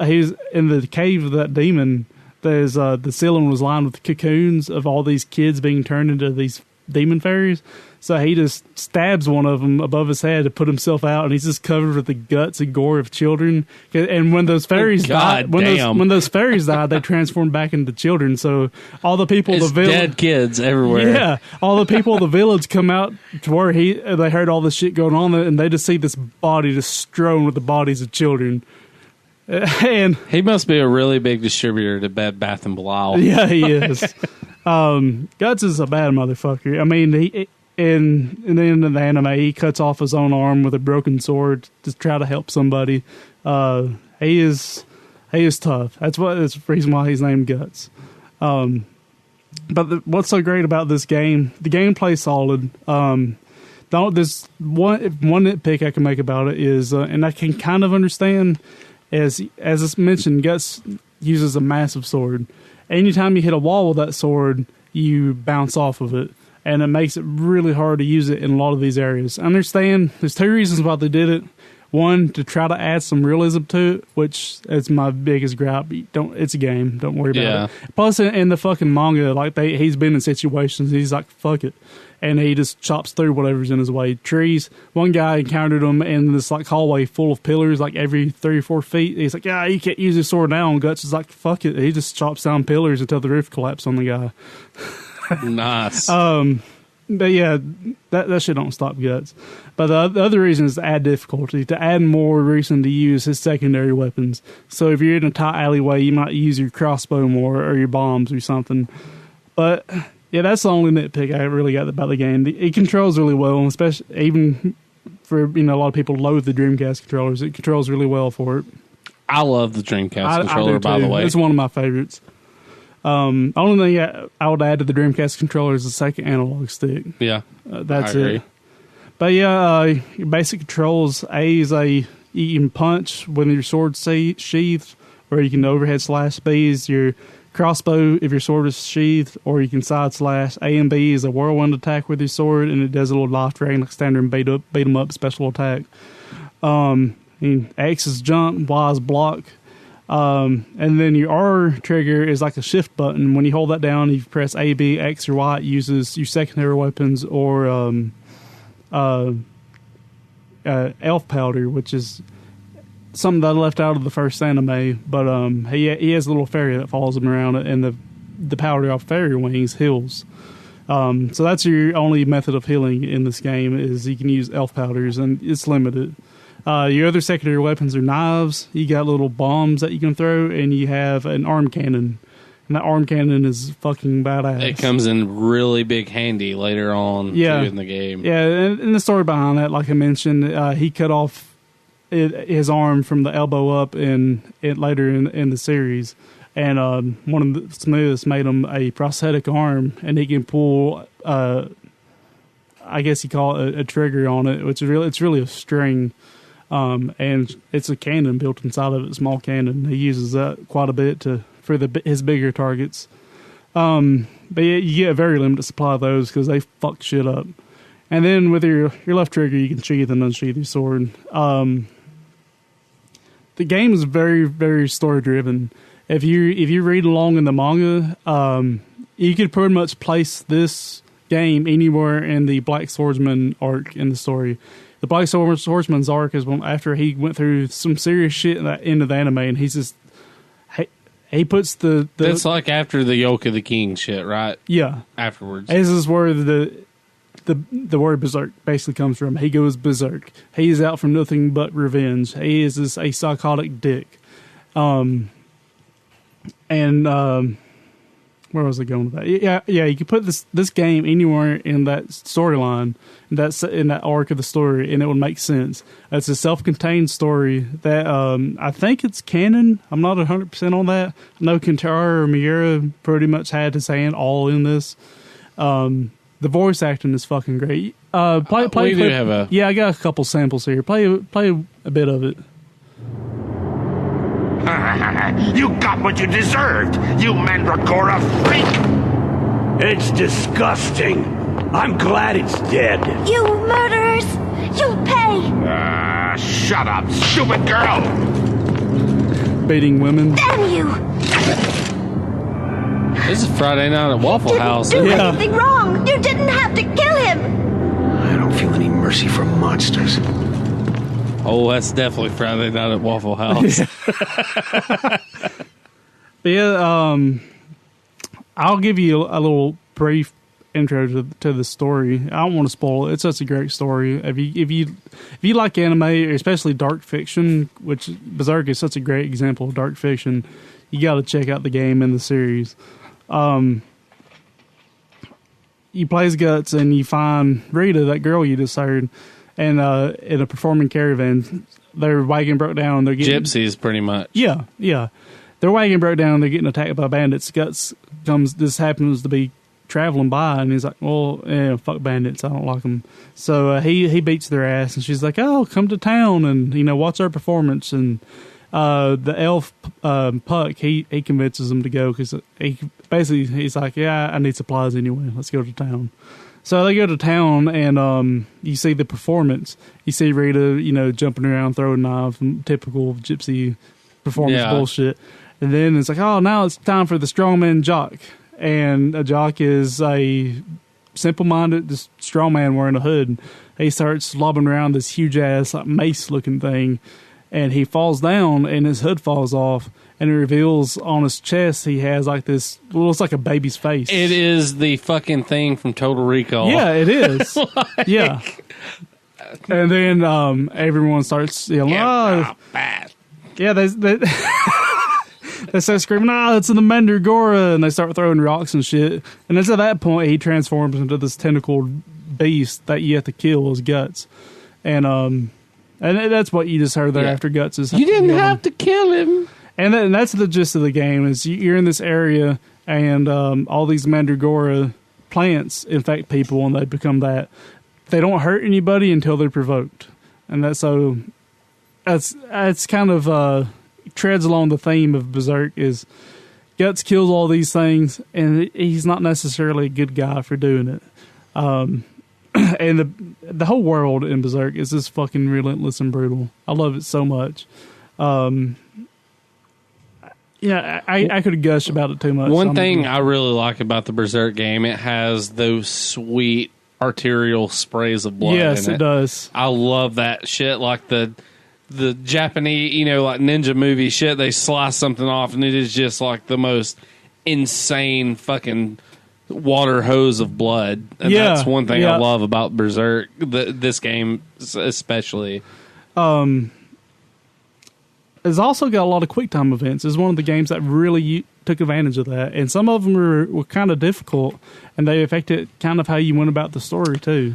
he's in the cave of that demon. There's the ceiling was lined with cocoons of all these kids being turned into these demon fairies. So he just stabs one of them above his head to put himself out, and he's just covered with the guts and gore of children. And when those fairies died, when those fairies died, they transformed back into children. So all the people, dead kids everywhere. Yeah, all the people of the village come out to where they heard all this shit going on, and they just see this body just strewn with the bodies of children. And he must be a really big distributor to Bed Bath and Belial. Yeah, he is. Guts is a bad motherfucker. I mean, in the end of the anime, he cuts off his own arm with a broken sword to try to help somebody. He is tough. That's the reason why he's named Guts. But what's so great about this game? The gameplay's solid. There's one nitpick I can make about it is, and I can kind of understand. As it's mentioned, Guts uses a massive sword. Anytime you hit a wall with that sword, you bounce off of it. And it makes it really hard to use it in a lot of these areas. I understand there's two reasons why they did it. One, to try to add some realism to it, which is my biggest gripe. It's a game. Don't worry about it. Plus, in the fucking manga, he's been in situations, he's like, fuck it. And he just chops through whatever's in his way. Trees. One guy encountered him in this hallway full of pillars, every 3 or 4 feet. He's like, yeah, you can't use your sword now. And Guts is like, fuck it. He just chops down pillars until the roof collapses on the guy. Nice. But yeah, that shit don't stop Guts. But the other reason is to add difficulty, to add more reason to use his secondary weapons. So if you're in a tight alleyway, you might use your crossbow more or your bombs or something. But yeah, that's the only nitpick I really got about the game. It controls really well, especially even for a lot of people loathe the Dreamcast controllers. It controls really well for it. I love the Dreamcast controller, by the way. It's one of my favorites. Only thing I would add to the Dreamcast controller is the second analog stick. Yeah, that's it. But yeah, your basic controls. A is you can punch when your sword's sheathed, or you can overhead slash. B is your crossbow if your sword is sheathed, or you can side slash. A and B is a whirlwind attack with your sword, and it does a little life drain like standard beat 'em up special attack. X is jump, Y is block. And then your R trigger is like a shift button. When you hold that down, you press A, B, X, or Y. It uses your secondary weapons or elf powder, which is something that I left out of the first anime. But he has a little fairy that follows him around, and the powder off fairy wings heals. So that's your only method of healing in this game, is you can use elf powders, and it's limited. Your other secondary weapons are knives. You got little bombs that you can throw, and you have an arm cannon. And that arm cannon is fucking badass. It comes in really big handy later on too, in the game. Yeah, and the story behind that, like I mentioned, he cut off his arm from the elbow up later in the series. And one of the Smiths made him a prosthetic arm, and he can pull, I guess you call it a trigger on it, which is it's really a string. And it's a cannon built inside of it, a small cannon. He uses that quite a bit for his bigger targets. But yeah, you get a very limited supply of those because they fuck shit up. And then with your left trigger, you can sheath and unsheath your sword. The game is very, very story driven. If you read along in the manga, you could pretty much place this game anywhere in the Black Swordsman arc in the story. The Black Swordsman's arc is after he went through some serious shit in the end of the anime, and he's just he puts the It's like after the Yoke of the King shit, right? Yeah. Afterwards. This is where the word berserk basically comes from. He goes berserk. He is out for nothing but revenge. He is a psychotic dick. Where was I going with that? Yeah. You can put this game anywhere in that storyline, in that arc of the story, and it would make sense. It's a self-contained story that I think it's canon. I'm not 100% on that. I know Kentaro or Miura pretty much had his hand all in this. The voice acting is fucking great. I got a couple samples here. Play a bit of it. You got what you deserved, you Mandragora freak! It's disgusting. I'm glad it's dead. You murderers! You'll pay! Shut up, stupid girl! Beating women. Damn you! This is Friday night at Waffle House. You didn't do anything wrong! You didn't have to kill him! I don't feel any mercy for monsters. Oh, that's definitely Friday night at Waffle House. I'll give you a little brief intro to the story. I don't want to spoil it. It's such a great story. If you like anime, especially dark fiction, which Berserk is such a great example of dark fiction, you got to check out the game and the series. You play as Guts and you find Rita, that girl you just heard, and in a performing caravan. Their wagon broke down. They're getting gypsies, pretty much. Yeah. Their wagon broke down. They're getting attacked by bandits. Guts this happens to be traveling by, and he's like, "Well, yeah, fuck bandits. I don't like them." So he beats their ass, and she's like, "Oh, come to town and watch our performance." And the elf Puck, he convinces them to go because he's like, "Yeah, I need supplies anyway. Let's go to town." So they go to town, and you see the performance. You see Rita, jumping around, throwing knives, typical gypsy performance bullshit. And then it's like, oh, now it's time for the strongman jock. And a jock is a simple-minded strongman wearing a hood. He starts lobbing around this huge-ass mace-looking thing, and he falls down, and his hood falls off. And it reveals on his chest he has like this, looks like a baby's face. It is the fucking thing from Total Recall. Yeah, it is. Yeah. And then everyone starts yelling, "Oh, bad!" Yeah, they start screaming, it's in the Mandragora, and they start throwing rocks and shit. And it's at that point he transforms into this tentacled beast that you have to kill as Guts. And that's what you just heard there after Guts is. You didn't have to kill him. And that's the gist of the game, is you're in this area, and all these Mandragora plants infect people, and they become that. They don't hurt anybody until they're provoked. And that's kind of treads along the theme of Berserk, is Guts kills all these things, and he's not necessarily a good guy for doing it. And the whole world in Berserk is just fucking relentless and brutal. I love it so much. I could gush about it too much. One thing I really like about the Berserk game, it has those sweet arterial sprays of blood. Yes, it does. I love that shit. Like the Japanese, like ninja movie shit, they slice something off and it is just like the most insane fucking water hose of blood. And that's one thing I love about Berserk, this game especially. It's also got a lot of quick time events. It's one of the games that really took advantage of that. And some of them were kind of difficult, and they affected kind of how you went about the story, too.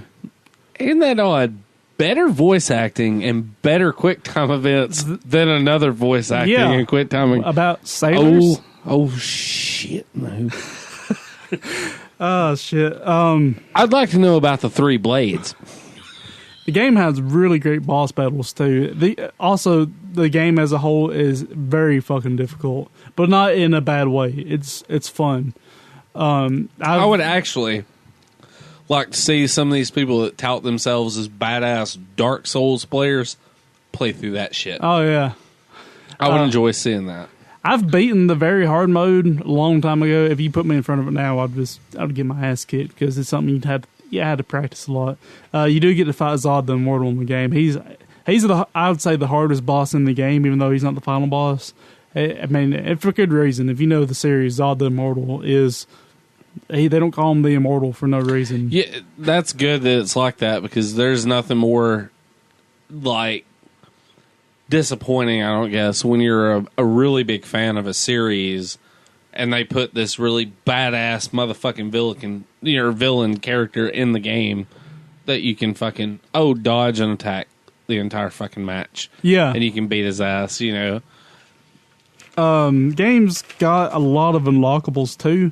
Isn't that odd? Better voice acting and better quick time events than another voice acting and quick time. About sailors? Oh shit, no. Oh, shit. I'd like to know about the 3 blades. The game has really great boss battles too. The game as a whole is very fucking difficult, but not in a bad way. It's fun. I would actually like to see some of these people that tout themselves as badass Dark Souls players play through that shit. Oh yeah, I would enjoy seeing that. I've beaten the very hard mode a long time ago. If you put me in front of it now, I'd get my ass kicked because it's something I had to practice a lot. You do get to fight Zod the Immortal in the game. He's I would say the hardest boss in the game, even though he's not the final boss. I mean, and for good reason. If you know the series, Zod the Immortal is. They don't call him the Immortal for no reason. Yeah, that's good that it's like that because there's nothing more like disappointing, I don't guess, when you're a really big fan of a series and they put this really badass motherfucking villain character in the game that you can fucking dodge and attack the entire fucking match. Yeah. And you can beat his ass, Games got a lot of unlockables too.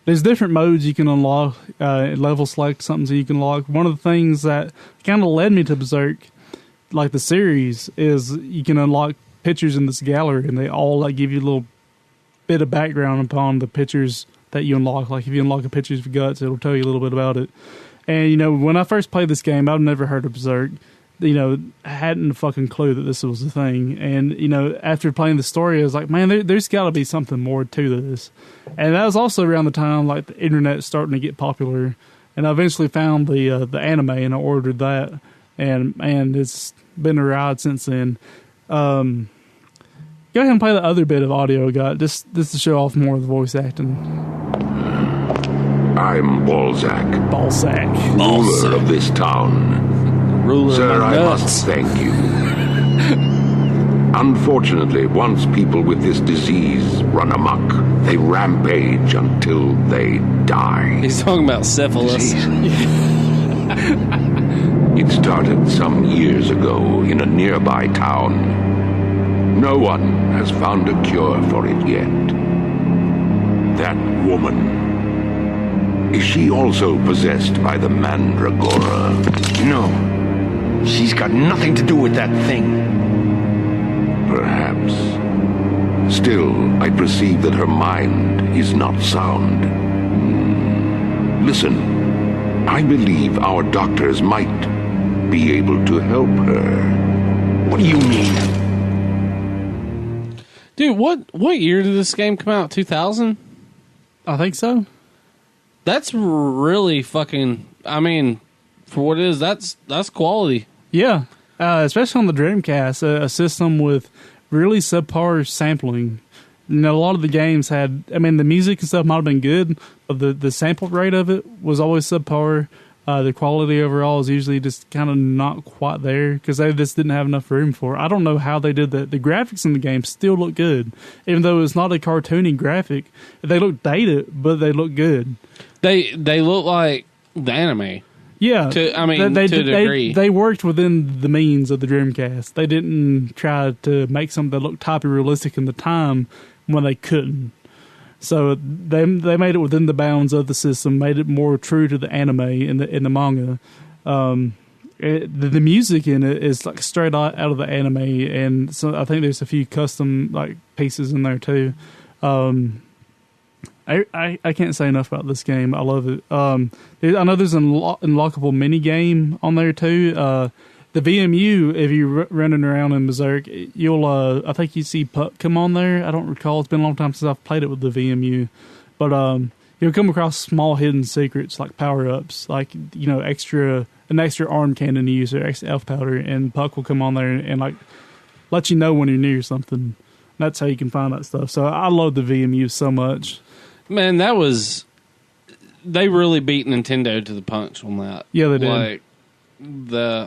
There's different modes you can unlock, level select something so you can unlock. One of the things that kind of led me to Berserk, like the series, is you can unlock pictures in this gallery, and they all give you a little bit of background upon the pictures that you unlock. Like if you unlock a picture of Guts, it'll tell you a little bit about it. And when I first played this game, I'd never heard of Berserk. I hadn't a fucking clue that this was a thing. And, after playing the story, I was like, man, there's got to be something more to this. And that was also around the time, the internet starting to get popular. And I eventually found the anime, and I ordered that. And, man, it's been a ride since then. Go ahead and play the other bit of audio I got, just to show off more of the voice acting. I'm Balzac. Balzac. Ruler of this town. Sir, I must thank you. Unfortunately, once people with this disease run amok, they rampage until they die. He's talking about syphilis. It started some years ago in a nearby town. No one has found a cure for it yet. That woman, is she also possessed by the Mandragora? No. She's got nothing to do with that thing. Perhaps. Still, I perceive that her mind is not sound. Listen, I believe our doctors might be able to help her. What do you mean? Dude, what year did this game come out? 2000? I think so. That's really fucking... I mean, for what it is, that's quality. Yeah, especially on the Dreamcast, a system with really subpar sampling. A lot of the games had... I mean, the music and stuff might have been good, but the sample rate of it was always subpar. The quality overall is usually just kind of not quite there because they just didn't have enough room for it. I don't know how they did that. The graphics in the game still look good, even though it's not a cartoony graphic. They look dated, but they look good. They look like the anime. Yeah, to a degree. They worked within the means of the Dreamcast. They didn't try to make something that looked type realistic in the time when they couldn't. So they made it within the bounds of the system, made it more true to the anime in the manga. The music in it is straight out of the anime, and so I think there's a few custom pieces in there too. I can't say enough about this game. I love it. I know there's an unlockable mini game on there too. The VMU, if you're running around in Berserk, you'll I think you see Puck come on there. I don't recall. It's been a long time since I've played it with the VMU, but you'll come across small hidden secrets like power ups, like an extra arm cannon to use or extra elf powder, and Puck will come on there and like let you know when you're near something. That's how you can find that stuff. So I love the VMU so much. Man, they really beat Nintendo to the punch on that. Yeah, they did.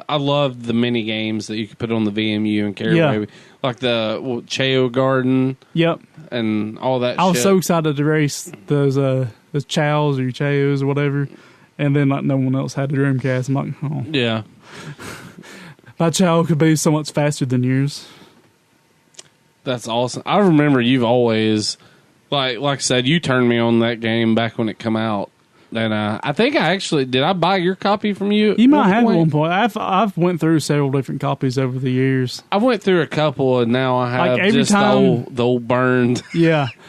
I love the mini games that you could put on the VMU and carry away, like the Chao Garden. Yep, and all that. I was so excited to race those Chaos or Chaos or whatever, and then like no one else had the Dreamcast. I'm like, oh yeah, my Chao could be so much faster than yours. That's awesome. I remember you've always like I said, you turned me on that game back when it come out. And I think did I buy your copy from you? You might have at one point. I've went through several different copies over the years. I went through a couple, and now I have the old burned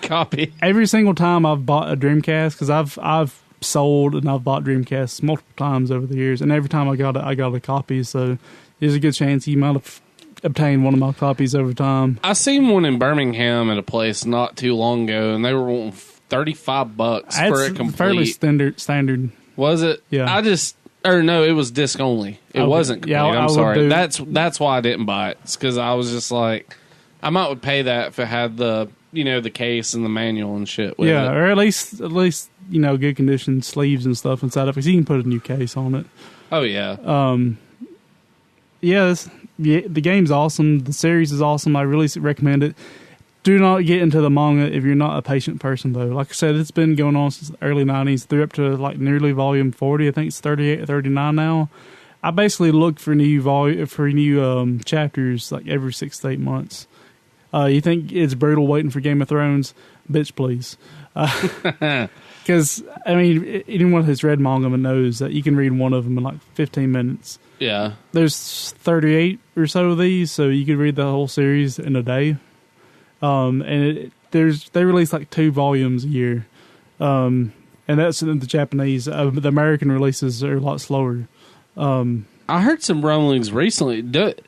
copy. Every single time I've bought a Dreamcast, because I've sold and I've bought Dreamcasts multiple times over the years, and every time I got a copy. So there's a good chance you might have obtained one of my copies over time. I seen one in Birmingham at a place not too long ago, and they were wanting $35 for a complete. Fairly standard. Was it? Yeah. It was disc only. It wasn't complete. Yeah, I'm sorry. That's why I didn't buy it. It's because I was just like, I might would pay that if it had the the case and the manual and shit. With it. Or at least good condition sleeves and stuff inside of it. Because you can put a new case on it. Oh yeah. The game's awesome. The series is awesome. I really recommend it. Do not get into the manga if you're not a patient person, though. Like I said, it's been going on since the early 90s. They're up to like nearly volume 40. I think it's 38 or 39 now. I basically look for new chapters like every 6 to 8 months. You think it's brutal waiting for Game of Thrones? Bitch, please. Because, anyone who's read manga knows that you can read one of them in like 15 minutes. Yeah. There's 38 or so of these, so you could read the whole series in a day. They release like 2 volumes a year, and that's in the Japanese. The American releases are a lot slower. I heard some rumblings recently.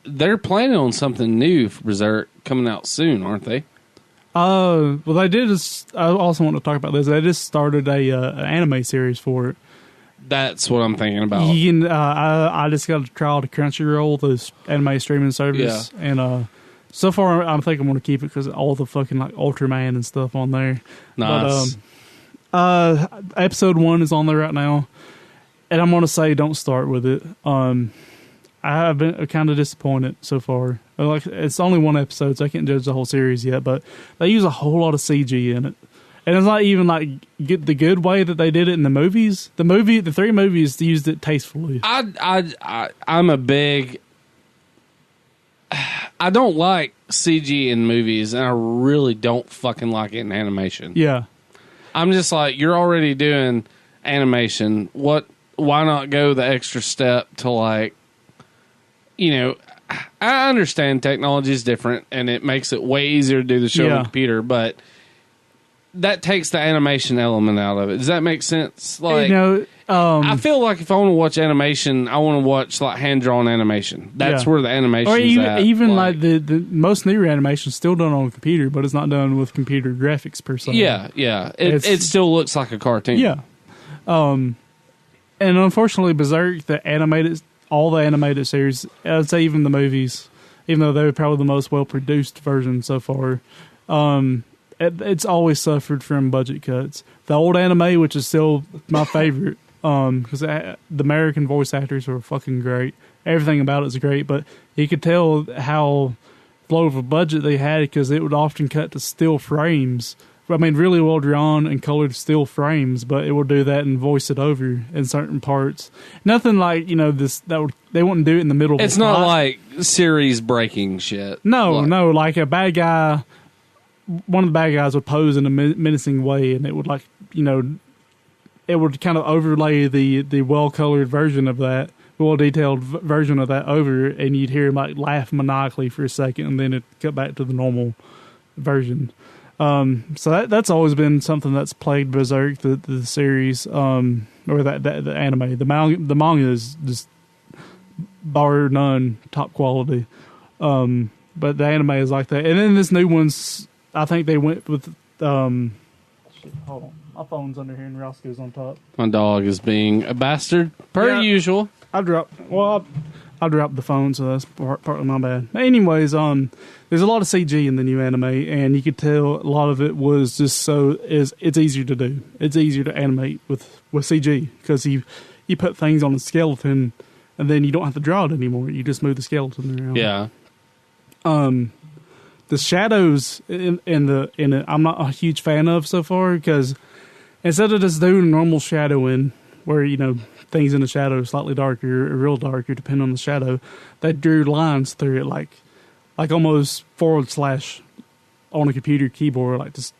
They're planning on something new for Berserk coming out soon, aren't they? Well, they did. I also want to talk about this. They just started an anime series for it. That's what I'm thinking about. You can. I just got a trial to Crunchyroll, this anime streaming service, and so far, I think I'm going to keep it because all the fucking like Ultraman and stuff on there. Nice. But, episode 1 is on there right now, and I'm going to say don't start with it. I have been kind of disappointed so far. Like it's only 1 episode, so I can't judge the whole series yet. But they use a whole lot of CG in it, and it's not even like the good way that they did it in the movies. The 3 movies used it tastefully. I'm a big. I don't like CG in movies, and I really don't fucking like it in animation. Yeah. I'm just like, you're already doing animation. Why not go the extra step to like, I understand technology is different, and it makes it way easier to do the show on the computer, but that takes the animation element out of it. Does that make sense? Like, I feel like if I want to watch animation, I want to watch like hand-drawn animation. That's where the animation is at. Even like the most newer animation is still done on a computer, but it's not done with computer graphics per se. Yeah. It still looks like a cartoon. Yeah. And unfortunately, Berserk, all the animated series, I'd say even the movies, even though they're probably the most well-produced version so far, it's always suffered from budget cuts. The old anime, which is still my favorite, because the American voice actors were fucking great. Everything about it's great, but you could tell how low of a budget they had because it would often cut to still frames. Really well drawn and colored still frames, but it will do that and voice it over in certain parts. Nothing like they wouldn't do it in the middle. It's not like series breaking shit. No, like a bad guy. One of the bad guys would pose in a menacing way, and it would it would kind of overlay the well-colored version of that, well-detailed version of that over, and you'd hear him like laugh maniacally for a second, and then it cut back to the normal version. So that's always been something that's plagued Berserk, the series, or the anime. The manga is just bar none top quality. But the anime is like that. And then this new one's, I think they went with, hold on. My phone's under here and Roscoe's on top. My dog is being a bastard, per usual. I dropped the phone, so that's partly my bad. Anyways, there's a lot of CG in the new anime, and you could tell a lot of it was just it's easier to do. It's easier to animate with CG, because you put things on a skeleton, and then you don't have to draw it anymore. You just move the skeleton around. Yeah. The shadows in it, I'm not a huge fan of so far, because instead of just doing normal shadowing, where, things in the shadow are slightly darker or real darker, depending on the shadow, they drew lines through it, like almost / on a computer keyboard, like this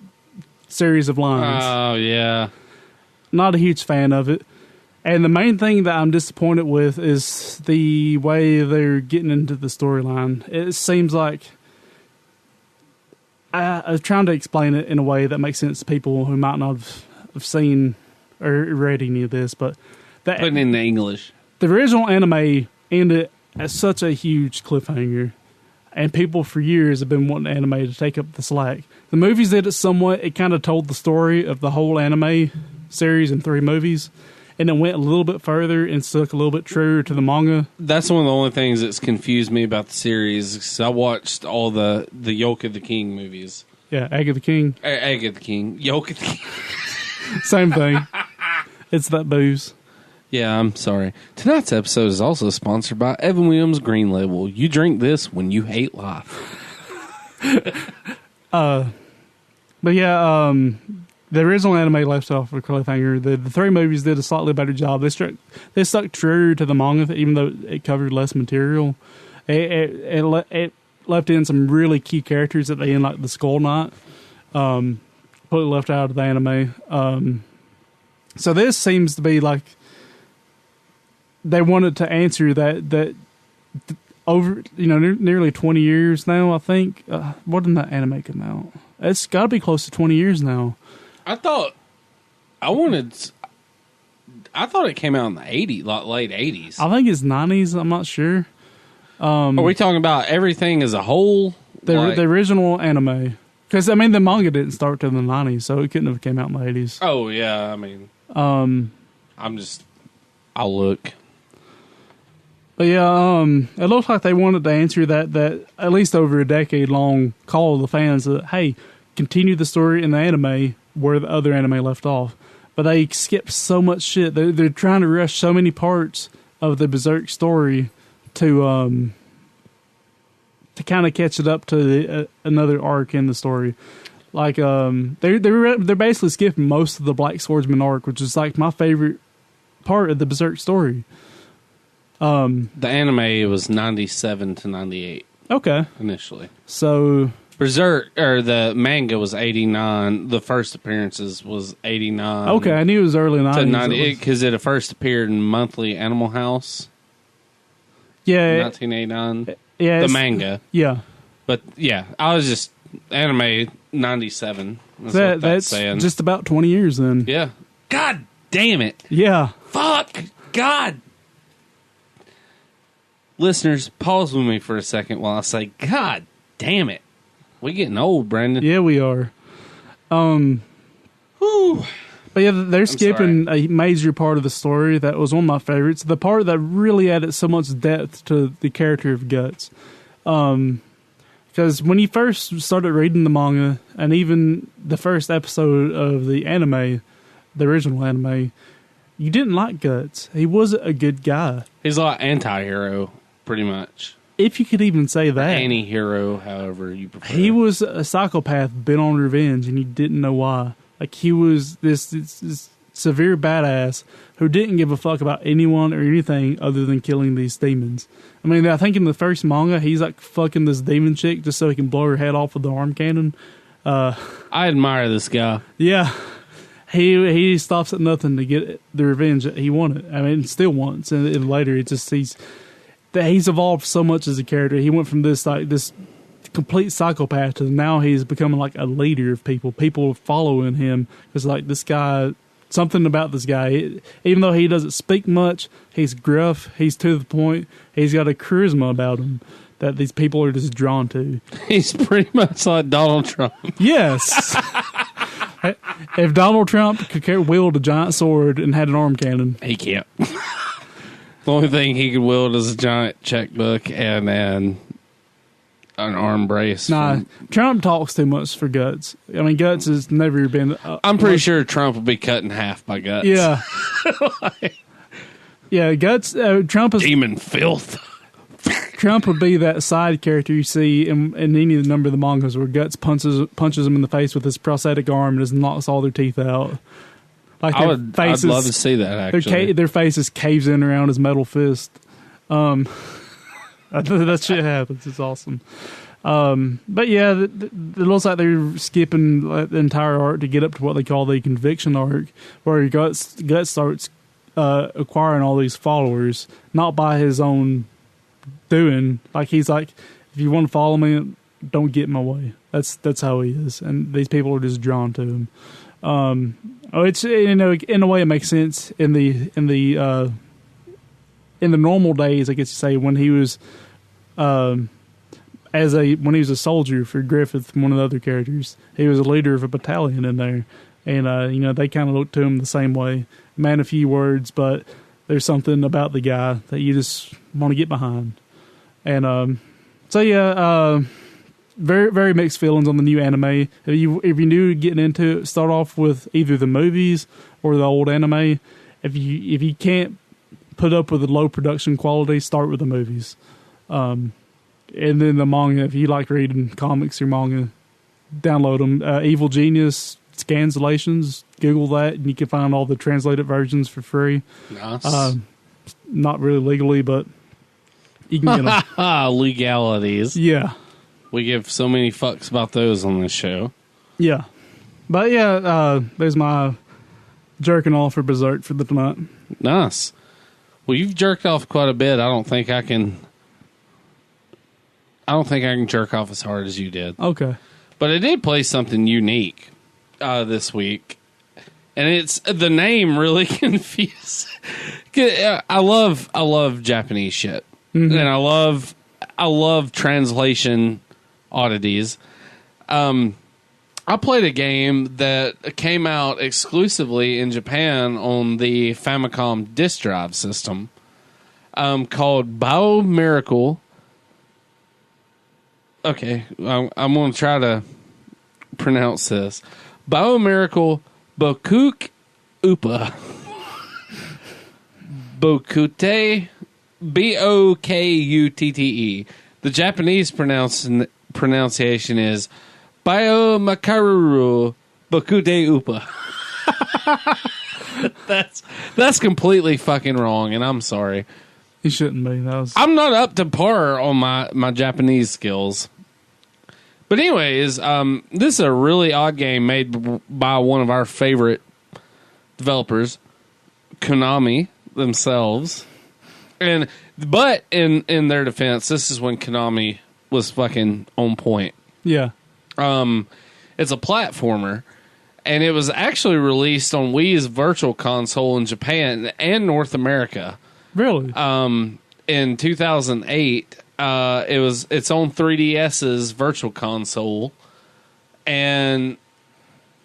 series of lines. Oh, yeah. Not a huge fan of it. And the main thing that I'm disappointed with is the way they're getting into the storyline. It seems like I'm trying to explain it in a way that makes sense to people who might not have seen or read any of this, but putting in the English. The original anime ended at such a huge cliffhanger, and people for years have been wanting anime to take up the slack. The movies did it somewhat. It kind of told the story of the whole anime series in 3 movies, and it went a little bit further and stuck a little bit truer to the manga. That's one of the only things that's confused me about the series, because I watched all the Yoke of the King movies. Yeah, Egg of the King. Egg of the King. Yoke of the King. Same thing. It's that booze. Yeah, I'm sorry. Tonight's episode is also sponsored by Evan Williams Green Label. You drink this when you hate life. But yeah, the original anime left off with cliffhanger. The 3 movies did a slightly better job. They stuck true to the manga, even though it covered less material. It left in some really key characters at the end, like the Skull Knight. Completely left out of the anime. So this seems to be like they wanted to answer that over, nearly 20 years now, I think. What did that anime come out? It's got to be close to 20 years now. I thought it came out in the 80s, like late 80s. I think it's 90s. I'm not sure. Are we talking about everything as a whole? The original anime. Because, the manga didn't start till the 90s, so it couldn't have came out in the 80s. Oh, yeah, I'll look. But yeah, it looks like they wanted to answer that at least over a decade-long call of the fans that, hey, continue the story in the anime where the other anime left off. But they skipped so much shit. They're trying to rush so many parts of the Berserk story to kind of catch it up to another arc in the story. Like, they're basically skipping most of the Black Swordsman arc, which is like my favorite part of the Berserk story. The anime was 97 to 98. Okay. Initially. So Berserk, or the manga, was 89. The first appearances was 89. Okay, I knew it was early 90s. To 90, because it first appeared in Monthly Animal House. Yeah. 1989. Yeah. The manga. Yeah. But yeah, I was just anime 97. That's saying. Just about 20 years then. Yeah. God damn it. Yeah. Fuck. God. Listeners, pause with me for a second while I say, God damn it. We getting old, Brandon. Yeah, we are. Whew. But yeah, they're skipping a major part of the story that was one of my favorites. The part that really added so much depth to the character of Guts. Because when you first started reading the manga, and even the first episode of the anime, the original anime, you didn't like Guts. He wasn't a good guy. He's like anti-hero, pretty much. If you could even say that. Anti-hero, however you prefer. He was a psychopath bent on revenge, and you didn't know why. Like, he was this severe badass who didn't give a fuck about anyone or anything other than killing these demons. I think in the first manga, he's like fucking this demon chick just so he can blow her head off with the arm cannon. I admire this guy. Yeah. He stops at nothing to get the revenge that he wanted. Still wants. And later, he's evolved so much as a character. He went from this complete psychopath, and now he's becoming like a leader of people. People are following him because like this guy, something about this guy, even though he doesn't speak much, he's gruff, he's to the point, he's got a charisma about him that these people are just drawn to. He's pretty much like Donald Trump. Yes. If Donald Trump could wield a giant sword and had an arm cannon. He can't. The only thing he could wield is a giant checkbook and an arm brace. Nah, Trump talks too much for Guts. I mean, Guts has never been... I'm pretty sure Trump will be cut in half by Guts. Yeah. Yeah, Guts... Trump is... Demon filth. Trump would be that side character you see in any number of the mangas where Guts punches him in the face with his prosthetic arm and just knocks all their teeth out. Like I'd love to see that, actually. Their faces caves in around his metal fist. That shit happens. It's awesome. But yeah, it looks like they're skipping the entire arc to get up to what they call the conviction arc, where Guts starts acquiring all these followers, not by his own doing. Like he's like, if you want to follow me, don't get in my way. That's how he is, and these people are just drawn to him. It's in a way it makes sense in the normal days, I guess you say, when he was when he was a soldier for Griffith, one of the other characters. He was a leader of a battalion in there, and they kind of looked to him the same way. Man, a few words, but there's something about the guy that you just want to get behind. And so yeah, very very mixed feelings on the new anime. If you knew getting into it, start off with either the movies or the old anime. If you can't put up with the low production quality, start with the movies. And then the manga, if you like reading comics or manga, download them. Evil Genius Scanslations, Google that, and you can find all the translated versions for free. Nice. Not really legally, but you can get them. Legalities. Yeah. We give so many fucks about those on this show. Yeah. But yeah, there's my jerking off for Berserk for the tonight. Nice. Well, you've jerked off quite a bit. I don't think I can jerk off as hard as you did. Okay. But I did play something unique this week. And it's the name really confused. I love Japanese shit. Mm-hmm. And I love translation oddities. I played a game that came out exclusively in Japan on the Famicom disk drive system, called Bio Miracle. Okay, I'm going to try to pronounce this. Bio Miracle Bokutte Upa. Bokutte, Bokutte. The Japanese pronunciation is Bio Miracle Bokutte Upa. That's completely fucking wrong, and I'm sorry. You shouldn't be. I'm not up to par on my Japanese skills. But anyways, this is a really odd game made by one of our favorite developers, Konami themselves. But in their defense, this is when Konami was fucking on point. Yeah. It's a platformer, and it was actually released on Wii's Virtual Console in Japan and North America. Really? In 2008, it's on 3DS's Virtual Console, and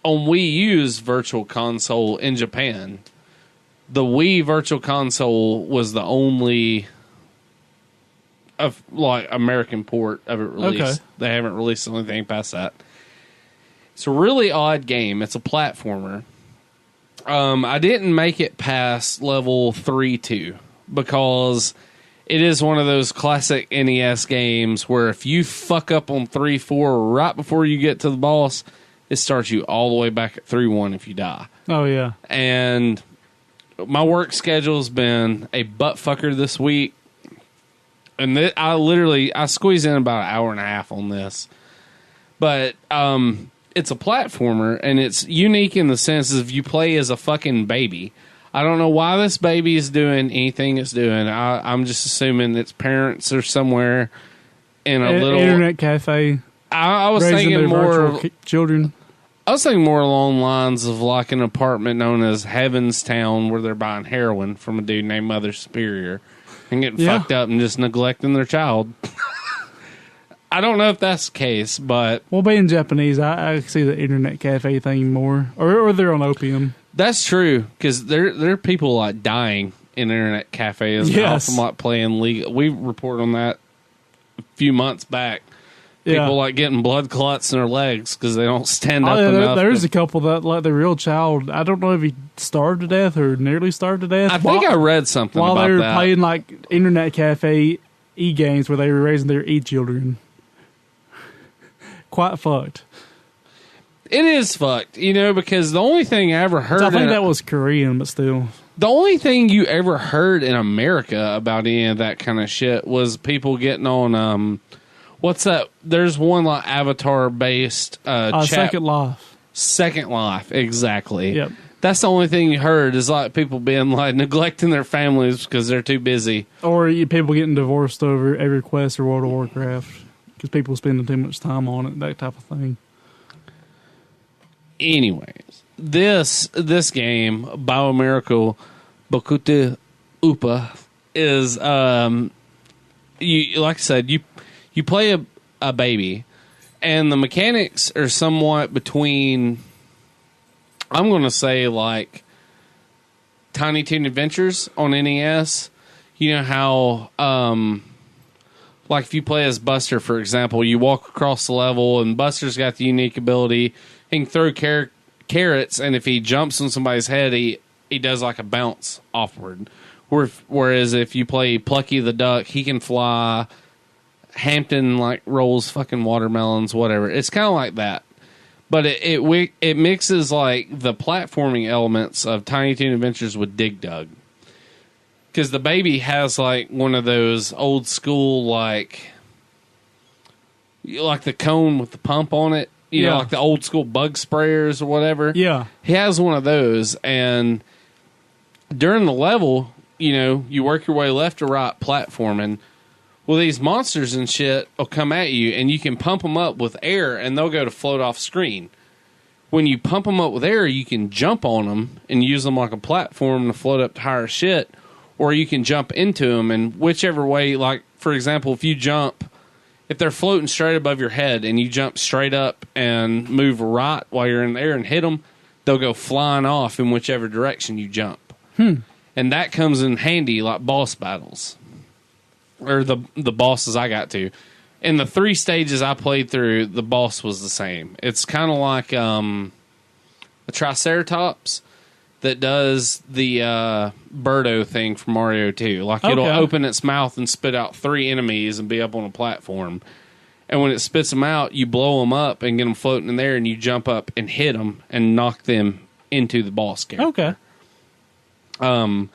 on Wii U's Virtual Console in Japan. The Wii Virtual Console was the only American port of it released. Okay. They haven't released anything past that. It's a really odd game. It's a platformer. I didn't make it past level 3-2 because it is one of those classic NES games where if you fuck up on 3-4 right before you get to the boss, it starts you all the way back at 3-1 if you die. Oh, yeah. And my work schedule's been a butt fucker this week. And I squeezed in about an hour and a half on this. But it's a platformer, and it's unique in the sense of you play as a fucking baby. I don't know why this baby is doing anything it's doing. I'm just assuming its parents are somewhere in a little internet cafe. I was raising thinking their more virtual children. I was thinking more along the lines of like an apartment known as Heaven's Town, where they're buying heroin from a dude named Mother Superior and getting fucked up and just neglecting their child. I don't know if that's the case, but... Well, being Japanese, I see the internet cafe thing more. Or they're on opium. That's true, because there are people like dying in internet cafes from like playing league. We reported on that a few months back. People like getting blood clots in their legs because they don't stand up enough. There's a couple that like the real child. I don't know if he starved to death or nearly starved to death. I think I read something while about they were that. playing like internet cafe e-games where they were raising their e-children. Quite fucked. It is fucked, because the only thing I ever heard... I think that was Korean, but still. The only thing you ever heard in America about any of that kind of shit was people getting on... what's that? There's one like Avatar-based chat. Second Life. Second Life, exactly. Yep. That's the only thing you heard is like people being like neglecting their families because they're too busy. Or people getting divorced over every quest or World of Warcraft. Because people spending too much time on it, that type of thing. Anyways, this game, Bio Miracle Bokutte Upa, is you like I said, you play a baby, and the mechanics are somewhat between, I'm going to say, like Tiny Toon Adventures on NES. You know how like if you play as Buster, for example, you walk across the level, and Buster's got the unique ability. He can throw carrots, and if he jumps on somebody's head, he does like a bounce offward. Whereas if you play Plucky the Duck, he can fly. Hampton like rolls fucking watermelons, whatever. It's kind of like that. But it mixes like the platforming elements of Tiny Toon Adventures with Dig Dug. Because the baby has like one of those old school like the cone with the pump on it. You know, like the old school bug sprayers or whatever. Yeah. He has one of those, and during the level, you work your way left to right platforming. Well, these monsters and shit will come at you, and you can pump them up with air, and they'll go to float off screen. When you pump them up with air, you can jump on them and use them like a platform to float up to higher shit, or you can jump into them, and whichever way, like, for example, if they're floating straight above your head and you jump straight up and move right while you're in the air and hit them, they'll go flying off in whichever direction you jump. And that comes in handy like boss battles. Or the bosses I got to. In the 3 stages I played through, the boss was the same. It's kind of like a Triceratops that does the Birdo thing from Mario 2. Like, it'll open its mouth and spit out 3 enemies and be up on a platform. And when it spits them out, you blow them up and get them floating in there, and you jump up and hit them and knock them into the boss character. Okay.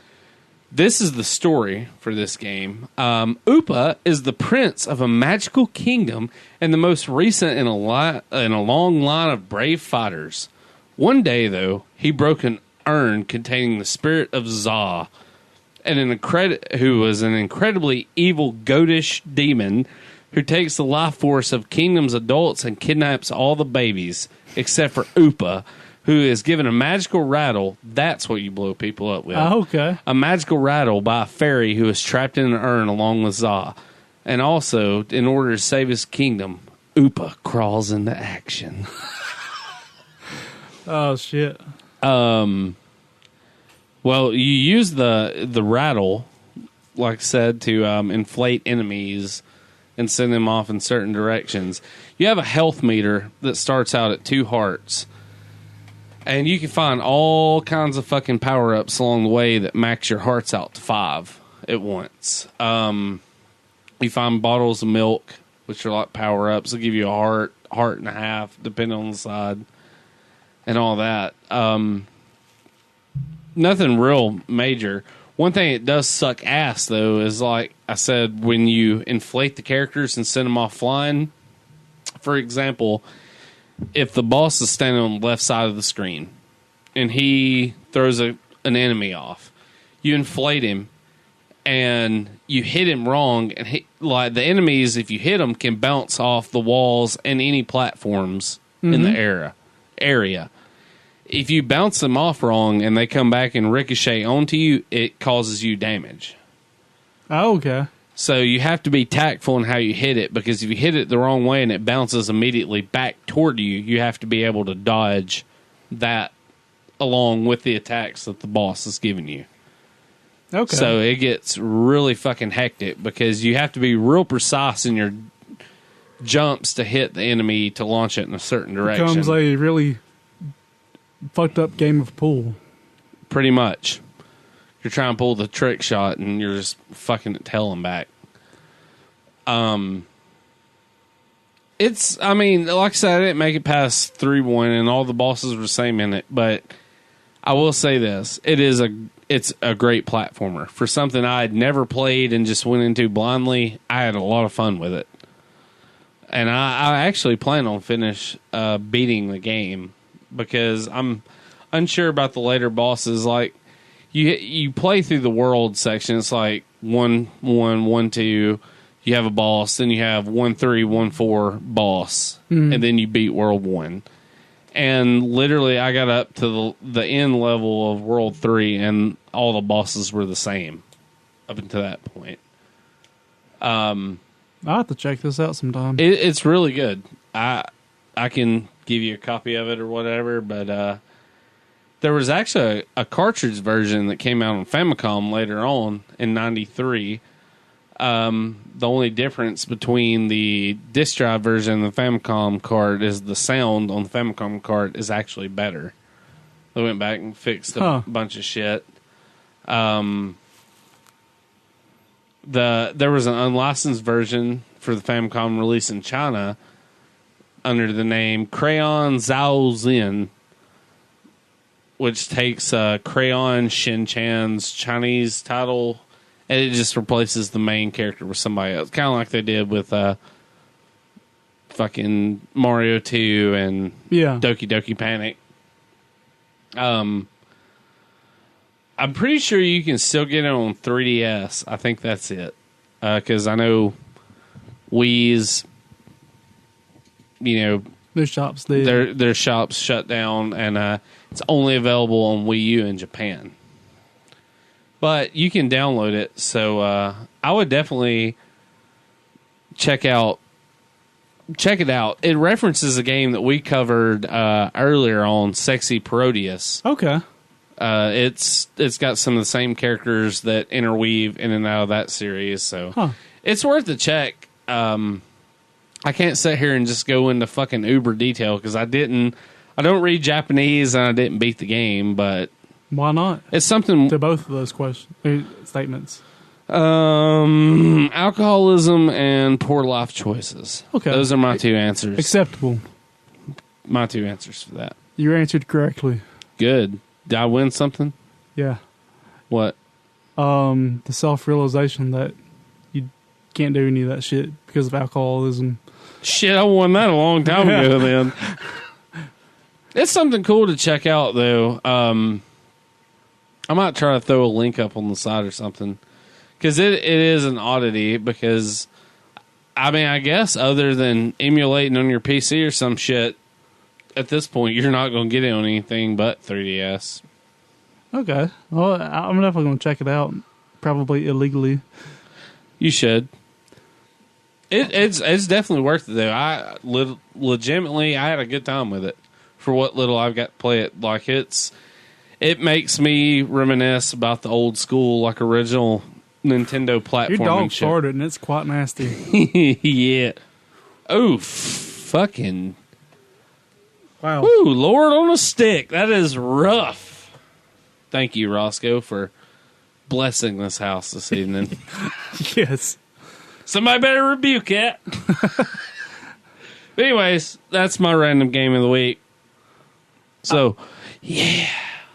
This is the story for this game. Upa is the prince of a magical kingdom and the most recent in a long line of brave fighters. One day, though, he broke an urn containing the spirit of Za, who was an incredibly evil, goatish demon who takes the life force of kingdom's adults and kidnaps all the babies, except for Upa, who is given a magical rattle. That's what you blow people up with. Oh, okay. A magical rattle by a fairy who is trapped in an urn along with Za. And also, in order to save his kingdom, Upa crawls into action. Oh, shit. Well, you use the rattle, like I said, to inflate enemies and send them off in certain directions. You have a health meter that starts out at 2 hearts. And you can find all kinds of fucking power-ups along the way that max your hearts out to 5 at once. You find bottles of milk, which are like power-ups. They'll give you a heart and a half, depending on the side, and all that. Nothing real major. One thing it does suck ass, though, is like I said, when you inflate the characters and send them off flying, for example, if the boss is standing on the left side of the screen and he throws an enemy off, you inflate him, and you hit him wrong, and like the enemies, if you hit them, can bounce off the walls and any platforms in the area. If you bounce them off wrong and they come back and ricochet onto you, it causes you damage. Oh, okay. So you have to be tactful in how you hit it, because if you hit it the wrong way and it bounces immediately back toward you, you have to be able to dodge that along with the attacks that the boss is giving you. Okay. So it gets really fucking hectic because you have to be real precise in your jumps to hit the enemy to launch it in a certain direction. It becomes a really fucked up game of pool. Pretty much. You're trying to pull the trick shot and you're just fucking tailing back. It's, I mean, like I said, I didn't make it past 3-1 and all the bosses were the same in it, but I will say this. It's a great platformer. For something I had never played and just went into blindly, I had a lot of fun with it. And I actually plan on beating the game because I'm unsure about the later bosses. Like, you play through the world section. It's like 1-1, 1-2. You have a boss. Then you have 1-3, 1-4 boss. And then you beat World 1. And literally, I got up to the end level of World 3, and all the bosses were the same up until that point. I'll have to check this out sometime. It's really good. I can give you a copy of it or whatever, but there was actually a cartridge version that came out on Famicom later on in 93. The only difference between the disc drive version and the Famicom cart is the sound on the Famicom cart is actually better. They went back and fixed a bunch of shit. There was an unlicensed version for the Famicom release in China under the name Crayon Zhao Zhen, which takes Crayon Shin-chan's Chinese title, and it just replaces the main character with somebody else. Kind of like they did with fucking Mario 2 and Doki Doki Panic. I'm pretty sure you can still get it on 3DS. I think that's it. Because I know Wii's, their shops there. Their shops shut down, and it's only available on Wii U in Japan. But you can download it, so I would definitely check it out. It references a game that we covered earlier on, Sexy Parodius. Okay. It's got some of the same characters that interweave in and out of that series, so it's worth a check. I can't sit here and just go into fucking uber detail because I don't read Japanese and I didn't beat the game, but why not? It's something to both of those statements. Alcoholism and poor life choices. Okay, those are my two answers. Acceptable. My two answers for that. You answered correctly. Good. Did I win something? Yeah. What? The self-realization that you can't do any of that shit because of alcoholism. Shit, I won that a long time ago then. It's something cool to check out, though. I might try to throw a link up on the side or something. Because it is an oddity, because, I mean, I guess other than emulating on your PC or some shit, at this point, you're not going to get it on anything but 3DS. Okay. Well, I'm definitely going to check it out. Probably illegally. You should. It's definitely worth it, though. I legitimately, I had a good time with it. For what little I've got to play it. Like, it makes me reminisce about the old school, like, original Nintendo platforming. Your dog shit. farted, and it's quite nasty. Yeah. Oh, fucking... Wow. Woo, Lord on a stick. That is rough. Thank you, Roscoe, for blessing this house this evening. Yes. Somebody better rebuke it. Anyways, that's my random game of the week. So, yeah.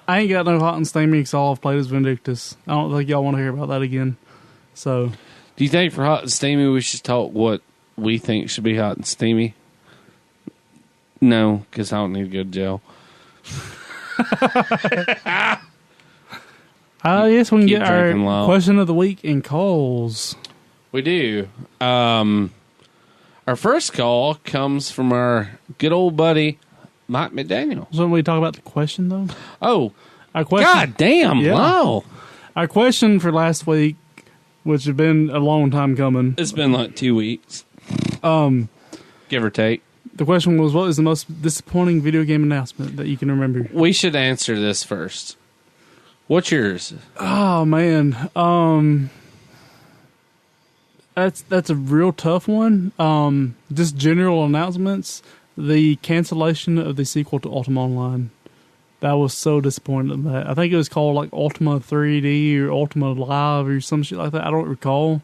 I ain't got no hot and steamy because all I've played is Vindictus. I don't think y'all want to hear about that again. So, do you think for hot and steamy we should talk what we think should be hot and steamy? No, because I don't need to go to jail. Yes, we can keep get our drinking loud. question of the week and calls. We do. Our first call comes from our good old buddy, Mike McDaniel. So we talk about the question, though? Oh, our question, God damn. Yeah. Wow. Our question for last week, which has been a long time coming. It's been like 2 weeks. Give or take. The question was, what is the most disappointing video game announcement that you can remember? We should answer this first. What's yours? Oh, man. That's a real tough one. Just general announcements. The cancellation of the sequel to Ultima Online. That was so disappointed in that. I think it was called like Ultima 3D or Ultima Live or some shit like that. I don't recall.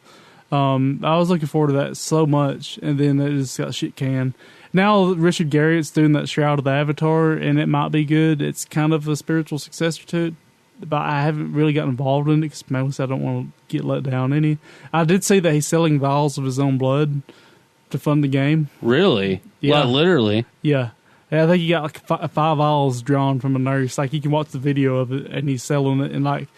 I was looking forward to that so much, and then it just got shit canned. Now Richard Garriott's doing that Shroud of the Avatar, and it might be good. It's kind of a spiritual successor to it, but I haven't really gotten involved in it because mostly I don't want to get let down any. I did see that he's selling vials of his own blood to fund the game. Really? Yeah. Like, literally? Yeah. I think he got like five vials drawn from a nurse. Like, you can watch the video of it, and he's selling it, and like,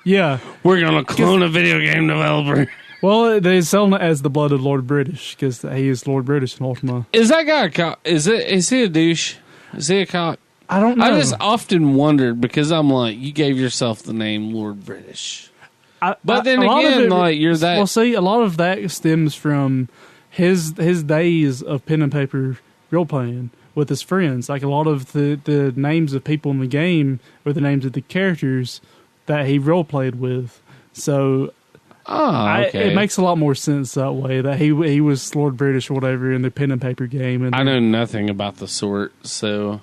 yeah. We're going to clone a video game developer. Well, they're selling it as the blood of Lord British because he is Lord British in Ultima. Is that guy a cock? Is he a douche? Is he a cock? I don't know. I just often wondered because I'm like, you gave yourself the name Lord British. But then again, like, you're that. Well, see, a lot of that stems from his days of pen and paper role playing with his friends. Like, a lot of the names of people in the game were the names of the characters that he role played with. So, okay. It makes a lot more sense that way. That he was Lord British or whatever in the pen and paper game. And I know nothing about the sort, so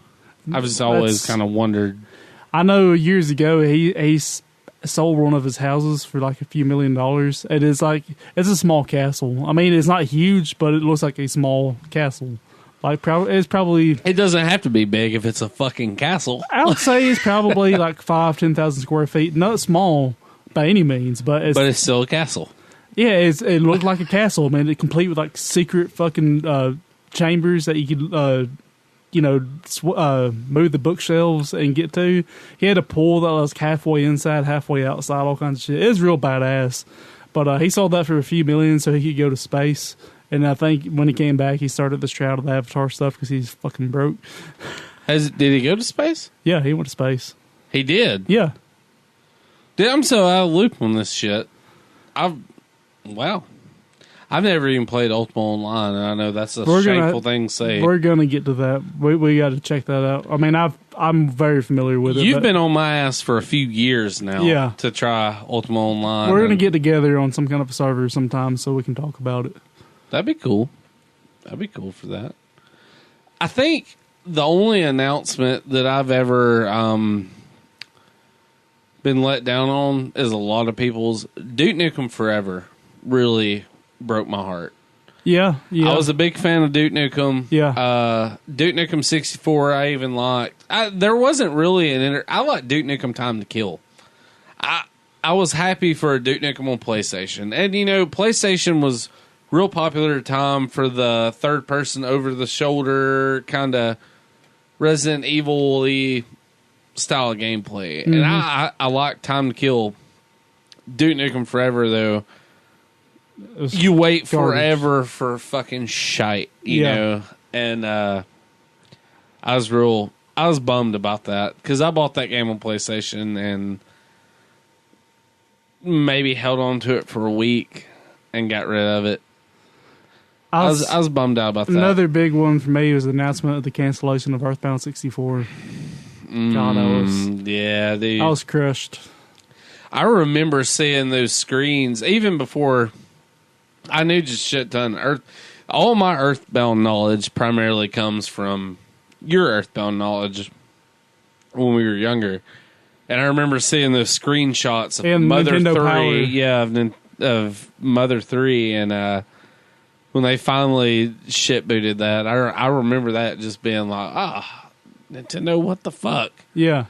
I've just always kind of wondered. I know years ago he sold one of his houses for like a few $1 million. It is like, it's a small castle. I mean, it's not huge, but it looks like a small castle. Like, it's probably. It doesn't have to be big if it's a fucking castle. I would say it's probably like 10,000 square feet. Not small by any means, but it's still a castle. Yeah, it looked like a castle, man. It's complete with like secret fucking chambers that you could, move the bookshelves and get to. He had a pool that was halfway inside, halfway outside, all kinds of shit. It was real badass. But he sold that for a few million so he could go to space. And I think when he came back, he started this Shroud of the Avatar stuff because he's fucking broke. Did he go to space? Yeah, he went to space. He did? Yeah. Dude, I'm so out of the loop on this shit. Wow. I've never even played Ultima Online, and I know that's a shameful thing to say. We're going to get to that. We got to check that out. I mean, I'm very familiar with it. You've been on my ass for a few years now to try Ultima Online. We're going to get together on some kind of a server sometime so we can talk about it. That'd be cool. That'd be cool for that. I think the only announcement that I've ever been let down on is a lot of people's. Duke Nukem Forever really broke my heart. Yeah. I was a big fan of Duke Nukem. Yeah. Duke Nukem 64 I even liked. There wasn't really I liked Duke Nukem Time to Kill. I was happy for a Duke Nukem on PlayStation. And, PlayStation was real popular at the time for the third-person, over-the-shoulder, kind of Resident Evil-y style of gameplay. Mm-hmm. And I like Time to Kill. Duke Nukem Forever, though, you wait forever for fucking shite, you know? And I was bummed about that, because I bought that game on PlayStation and maybe held on to it for a week and got rid of it. I was bummed out about that. Another big one for me was the announcement of the cancellation of Earthbound 64. God, yeah, dude. I was crushed. I remember seeing those screens even before I knew just shit ton. All my Earthbound knowledge primarily comes from your Earthbound knowledge when we were younger. And I remember seeing those screenshots of and Mother Nintendo 3. Power. Yeah, of Mother 3 and when they finally shit booted that, I remember that just being like, Nintendo, what the fuck? Yeah.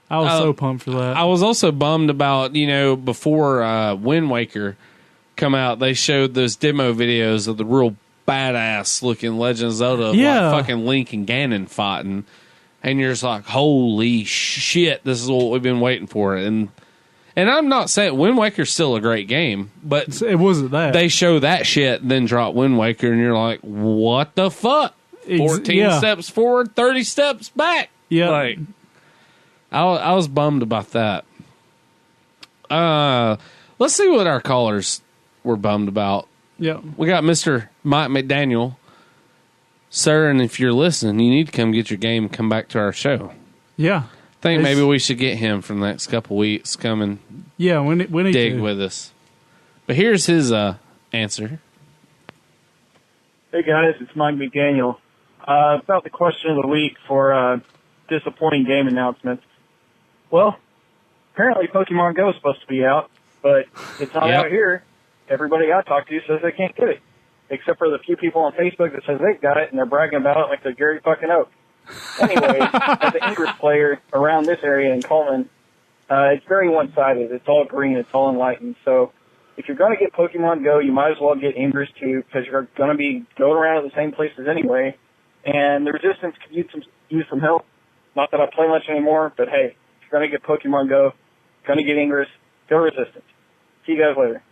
I was so pumped for that. I was also bummed about, before Wind Waker come out, they showed those demo videos of the real badass looking Legend of Zelda of like fucking Link and Ganon fighting. and you're just like, holy shit, this is what we've been waiting for. And I'm not saying Wind Waker's still a great game, but it wasn't that. They show that shit, then drop Wind Waker, and you're like, what the fuck? 14 steps forward, 30 steps back. Yeah. Like, I was bummed about that. Let's see what our callers were bummed about. Yeah. We got Mr. Mike McDaniel. Sir, and if you're listening, you need to come get your game and come back to our show. Yeah. I think maybe we should get him for the next couple weeks, come and when dig with us. But here's his answer. Hey guys, it's Mike McDaniel. About the question of the week for disappointing game announcements. Well, apparently Pokemon Go is supposed to be out, but it's not out here. Everybody I talk to says they can't get it, except for the few people on Facebook that says they've got it, and they're bragging about it like they're Gary fucking Oak. Anyway, as an Ingress player around this area in Coleman, it's very one-sided. It's all green. It's all enlightened. So if you're going to get Pokemon Go, you might as well get Ingress too, because you're going to be going around at the same places anyway. And the Resistance could use some help. Not that I play much anymore, but hey, if you're going to get Pokemon Go, going to get Ingress, go Resistance. See you guys later.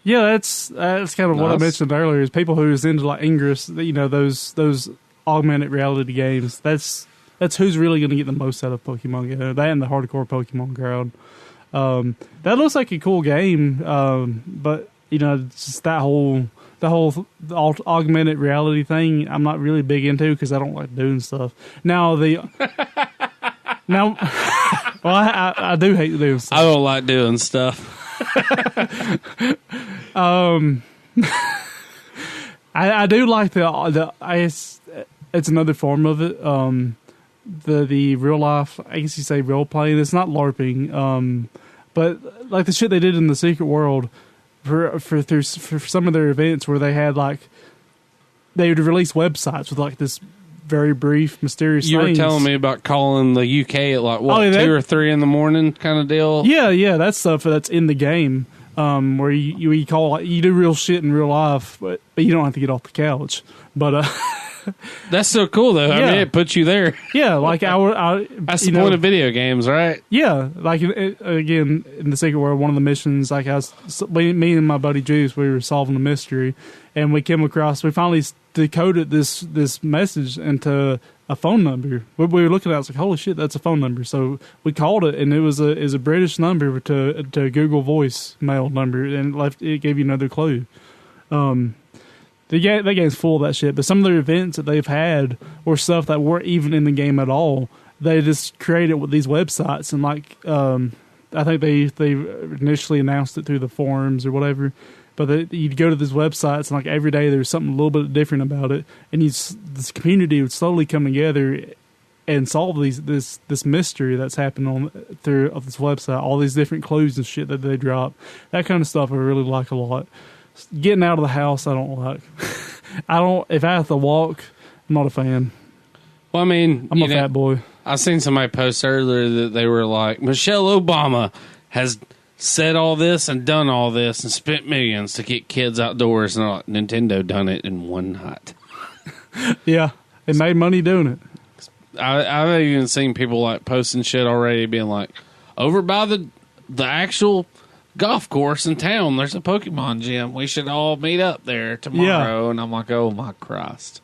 Yeah, that's kind of what I mentioned earlier. Is people who's into like Ingress, those augmented reality games. That's who's really going to get the most out of Pokemon Go. That and the hardcore Pokemon crowd. That looks like a cool game, but it's just the whole augmented reality thing. I'm not really big into because I don't like doing stuff. Now I do hate doing stuff. I don't like doing stuff. I do like it's another form of it. The real life, I guess you say role playing. It's not LARPing. But like the shit they did in the Secret World for some of their events where they had they would release websites with like this very brief, mysterious You things. were telling me about calling the UK at 2 or 3 in the morning kind of deal? Yeah, that's stuff that's in the game, where you call, you do real shit in real life, but you don't have to get off the couch. But that's so cool, though. I mean, it puts you there. Yeah, like that's the point of video games, right? Yeah, like again in the Secret World, one of the missions, like me and my buddy Juice, we were solving a mystery, and we finally decoded this message into a phone number. We were looking at it, I was like, holy shit, that's a phone number. So we called it, and it was a British number to Google Voice mail number, and it gave you another clue. The game's full of that shit, but some of the events that they've had were stuff that weren't even in the game at all. They just created with these websites, and I think they initially announced it through the forums or whatever. But you'd go to these websites, and every day there's something a little bit different about it, and this community would slowly come together and solve this mystery that's happened through this website. All these different clues and shit that they drop, that kind of stuff I really like a lot. Getting out of the house, I don't like. If I have to walk, I'm not a fan. Well, I mean, I'm a fat boy. I seen somebody post earlier that they were like, Michelle Obama has said all this and done all this and spent millions to get kids outdoors, and like, Nintendo done it in one night. Yeah, it made money doing it. I've even seen people posting shit already, being like, over by the actual golf course in town, there's a Pokemon gym. We should all meet up there tomorrow. Yeah. And I'm like, oh my Christ.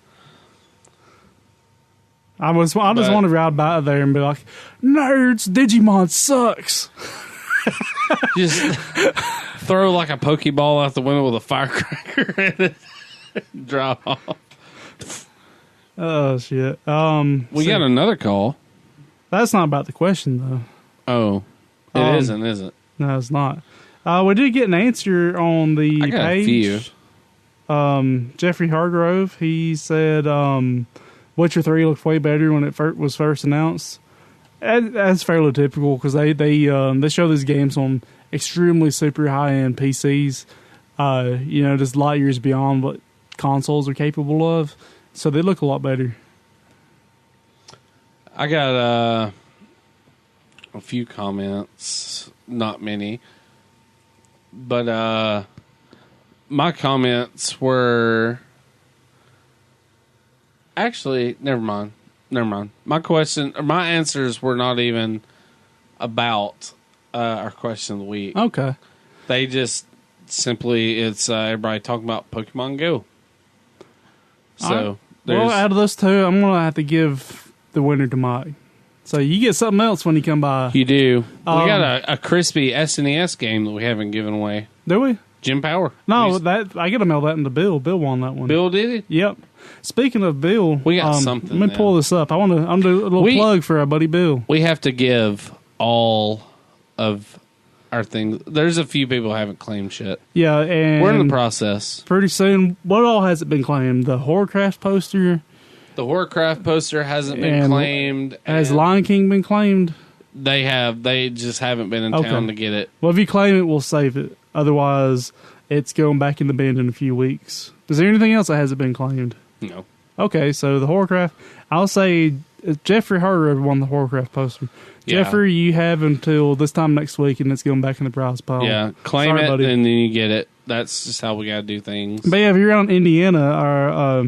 I just want to ride by there and be like, nerds, Digimon sucks. Just throw a Pokeball out the window with a firecracker and it drive off. Oh shit. We got another call. That's not about the question though. Oh. It isn't, is it? No, it's not. We did get an answer on the page. A few. Jeffrey Hargrove, he said Witcher 3 looked way better when it was first announced. That's fairly typical because they show these games on extremely super high-end PCs, just light years beyond what consoles are capable of. So they look a lot better. I got a few comments, not many. But my comments were... Actually, never mind. never mind. My answers were not even about our question of the week. Okay. They just simply, it's everybody talking about Pokemon Go. So, well, out of those two, I'm going to have to give the winner to Mike. So you get something else when you come by. You do. We got a crispy SNES game that we haven't given away. Do we? Gym Power. No, I got to mail that into Bill. Bill won that one. Bill did it? Yep. Speaking of Bill, we got something. Let me pull this up. I'm do a little plug for our buddy Bill. We have to give all of our things. There's a few people who haven't claimed shit. Yeah, and we're in the process. Pretty soon, what all has it been claimed? The Horrorcraft poster? The Horrorcraft poster hasn't been claimed. Has Lion King been claimed? They have. They just haven't been in town to get it. Well, if you claim it, we'll save it. Otherwise, it's going back in the bin in a few weeks. Is there anything else that hasn't been claimed? No. Okay, so the Horrorcraft, I'll say Jeffrey Harder won the Horrorcraft poster. Yeah. Jeffrey, you have until this time next week, and it's going back in the prize pile. Yeah, claim it, buddy. And then you get it. That's just how we got to do things. But yeah, if you're around Indiana, our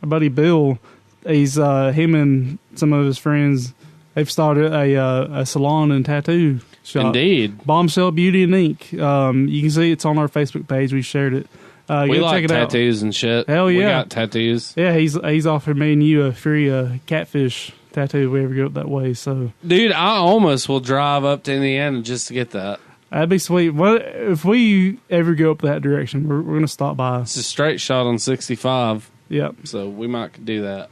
buddy Bill, he's him and some of his friends, they've started a salon and tattoo shop. Indeed. Bombshell Beauty and Ink. You can see it's on our Facebook page. We shared it. We like tattoos and shit. Hell yeah. We got tattoos. Yeah, he's offered me and you a free catfish tattoo if we ever go up that way. So, dude, I almost will drive up to Indiana just to get that. That'd be sweet. What if we ever go up that direction? We're going to stop by. It's a straight shot on 65. Yep. So we might do that.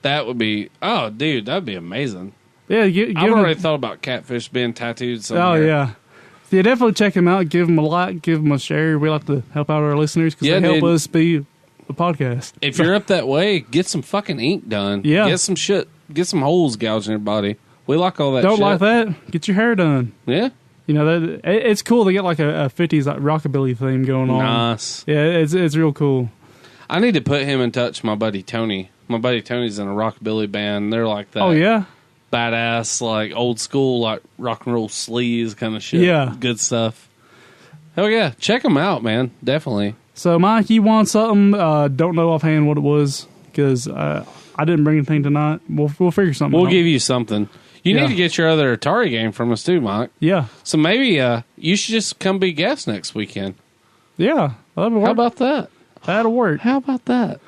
That would be, oh, dude, that'd be amazing. Yeah, I've already thought about catfish being tattooed somewhere. Oh, yeah. Yeah, definitely check him out. Give him a like, give him a share. We like to help out our listeners because they help us be a podcast. If you're up that way, get some fucking ink done. Yeah. Get some shit. Get some holes gouged in your body. We like all that Don't shit. like that? Get your hair done. Yeah. You know, it's cool. They get like a 50s like rockabilly theme going on. Nice. Yeah, it's real cool. I need to put him in touch with my buddy Tony. My buddy Tony's in a rockabilly band. They're like that. Oh, yeah? Badass, like old school, like rock and roll sleaze kind of shit. Yeah. Good stuff. Hell yeah. Check them out, man. Definitely. So, Mike, you want something? Don't know offhand what it was because I didn't bring anything tonight. We'll figure something out. We'll give you something. You need to get your other Atari game from us too, Mike. Yeah. So maybe you should just come be guest next weekend. Yeah. How about that? That'll work. How about that?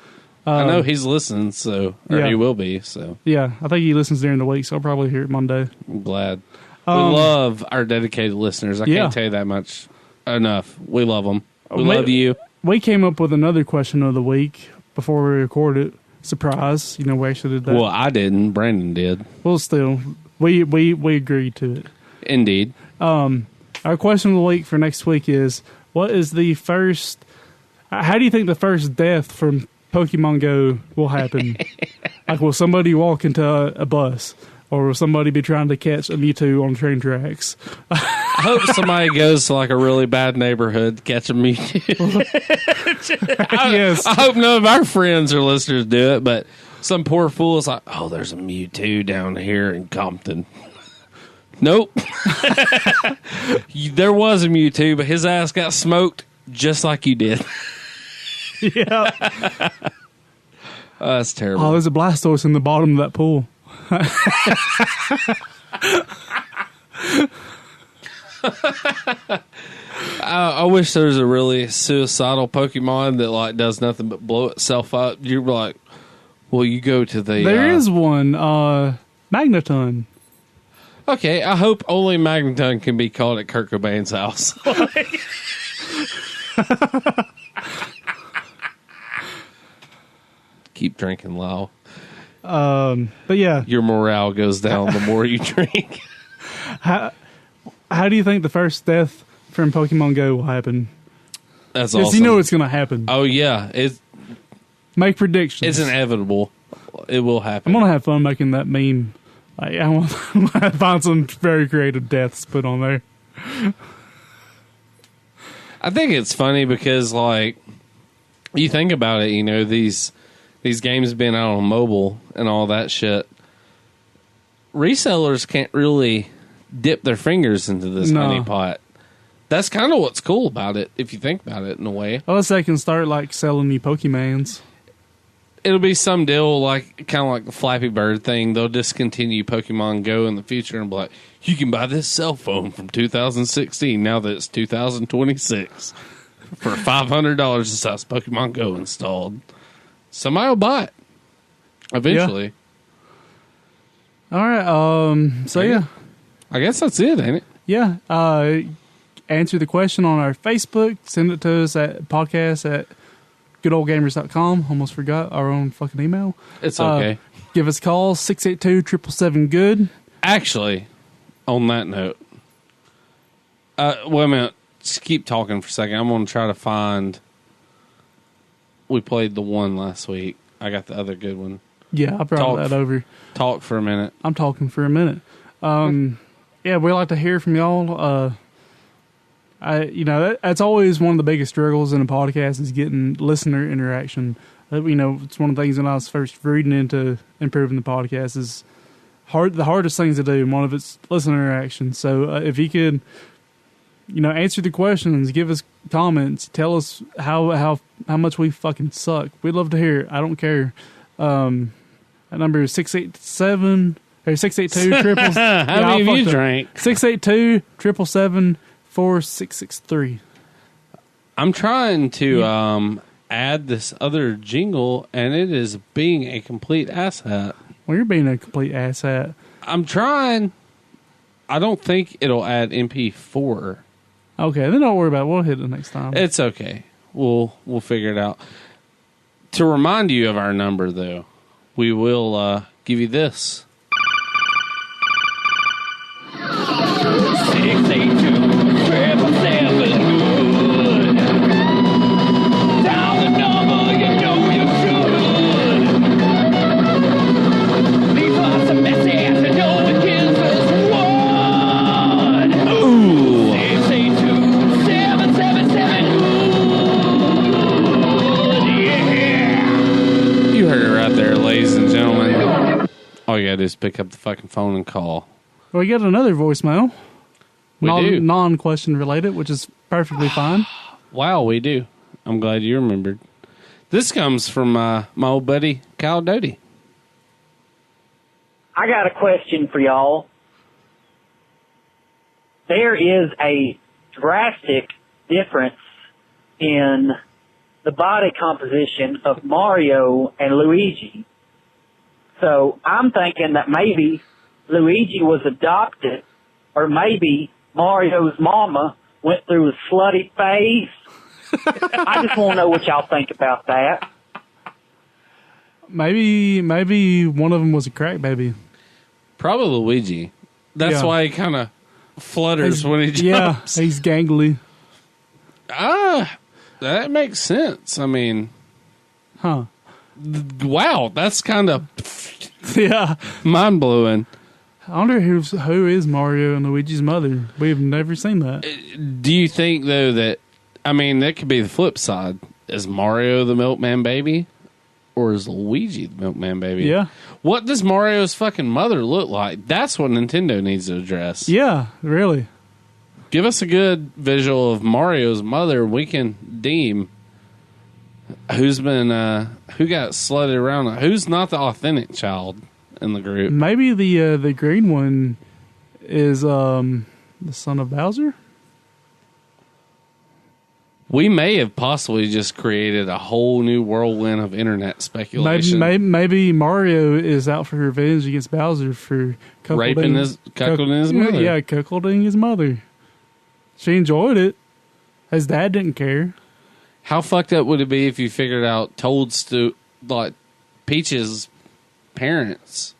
I know he's listening, he will be. So yeah, I think he listens during the week, so I'll probably hear it Monday. I'm glad. We love our dedicated listeners. I can't tell you that much enough. We love them. We love you. We came up with another question of the week before we recorded. Surprise! We actually did that. Well, I didn't. Brandon did. Well, still, we agreed to it. Indeed. Our question of the week for next week is: what is the first? How do you think the first death from Pokemon Go will happen? Like, will somebody walk into a bus, or will somebody be trying to catch a Mewtwo on train tracks? I hope somebody goes to like a really bad neighborhood to catch a Mewtwo. Yes. I hope none of our friends or listeners do it, but some poor fool is like, oh, there's a Mewtwo down here in Compton. Nope. There was a Mewtwo, but his ass got smoked just like you did. Yeah. Oh, that's terrible. Oh, there's a Blastoise in the bottom of that pool. I wish there was a really suicidal Pokemon that like does nothing but blow itself up. You're like, well, you go to the... There is one, Magneton. Okay, I hope only Magneton can be caught at Kurt Cobain's house. Keep drinking, Lyle. But yeah. Your morale goes down the more you drink. How do you think the first death from Pokemon Go will happen? That's awesome. Because you know it's going to happen. Oh, yeah. Make predictions. It's inevitable. It will happen. I'm going to have fun making that meme. I want to find some very creative deaths put on there. I think it's funny because, like, you think about it, these games being out on mobile and all that shit. Resellers can't really dip their fingers into this honey pot. That's kind of what's cool about it, if you think about it in a way. Unless they can start, like, selling you Pokemans. It'll be some deal like kind of like the Flappy Bird thing. They'll discontinue Pokemon Go in the future and be like, you can buy this cell phone from 2016 now that it's 2026 for $500. It has Pokemon Go installed. Somebody will buy it eventually. Yeah. All right. So yeah, I guess that's it, ain't it? Yeah. Answer the question on our Facebook. Send it to us at podcast@goodoldgamers.com. Almost forgot our own fucking email. It's okay. Give us a call, 682-777-GOOD. Actually, on that note, wait a minute. Just keep talking for a second. I'm going to try to find... We played the one last week. I got the other good one. Yeah, I brought that over. Talk for a minute. I'm talking for a minute. Yeah, we like to hear from y'all. That's always one of the biggest struggles in a podcast is getting listener interaction. It's one of the things when I was first reading into improving the podcast is the hardest things to do. And one of it's listener interaction. So if you could, answer the questions, give us comments, tell us how much we fucking suck. We'd love to hear it. I don't care. That number is 687 or 682 How many of you drank? 682-777-4663. I'm trying to add this other jingle, and it is being a complete asshat. Well, you're being a complete asshat. I'm trying. I don't think it'll add MP4. Okay, then don't worry about it. We'll hit it next time. It's okay. We'll figure it out. To remind you of our number, though, we will give you this. 682-777-GOOD. Dial the number, you know you should. Leave us a message, you know the kids is one. Ooh. 682-777-GOOD. Yeah. You heard it right there, ladies and gentlemen. All you gotta do is pick up the fucking phone and call. Well, we got another voicemail. We do. Non-question related, which is perfectly fine. Wow, we do. I'm glad you remembered. This comes from my old buddy, Kyle Doty. I got a question for y'all. There is a drastic difference in the body composition of Mario and Luigi. So I'm thinking that maybe Luigi was adopted, or maybe Mario's mama went through a slutty phase. I just want to know what y'all think about that. Maybe one of them was a crack baby. Probably Luigi. That's why he kind of flutters when he jumps. Yeah, he's gangly. That makes sense. I mean... Huh. Wow, that's kind of... Yeah. Mind-blowing. I wonder who is Mario and Luigi's mother. We've never seen that. Do you think, though, that... I mean, that could be the flip side. Is Mario the milkman baby? Or is Luigi the milkman baby? Yeah. What does Mario's fucking mother look like? That's what Nintendo needs to address. Yeah, really. Give us a good visual of Mario's mother. We can deem who's been... who got slutted around. Who's not the authentic child in the group? Maybe the green one is the son of Bowser? We may have possibly just created a whole new whirlwind of internet speculation. Maybe Mario is out for revenge against Bowser for cuckolding his mother. Yeah, cuckolding his mother. She enjoyed it. His dad didn't care. How fucked up would it be if you figured out Peach's parents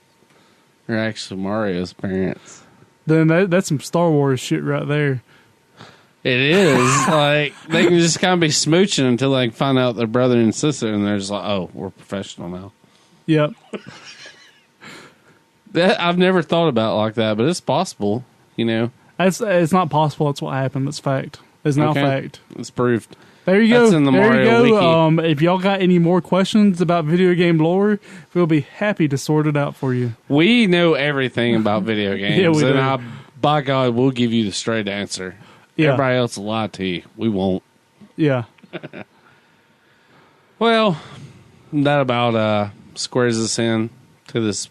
are actually Mario's parents? Then that's some Star Wars shit right there. It is. Like, they can just kind of be smooching until they can find out their brother and sister, and they're just like, oh, we're professional now. Yep. That I've never thought about it like that, but it's possible, It's not possible. It's what happened. It's fact. It's now fact. It's proved. There you go. That's in the Mario Wiki. If y'all got any more questions about video game lore, we'll be happy to sort it out for you. We know everything about video games. Yeah, we do. And by God, we'll give you the straight answer. Yeah. Everybody else will lie to you. We won't. Yeah. Well, that about squares us in to this.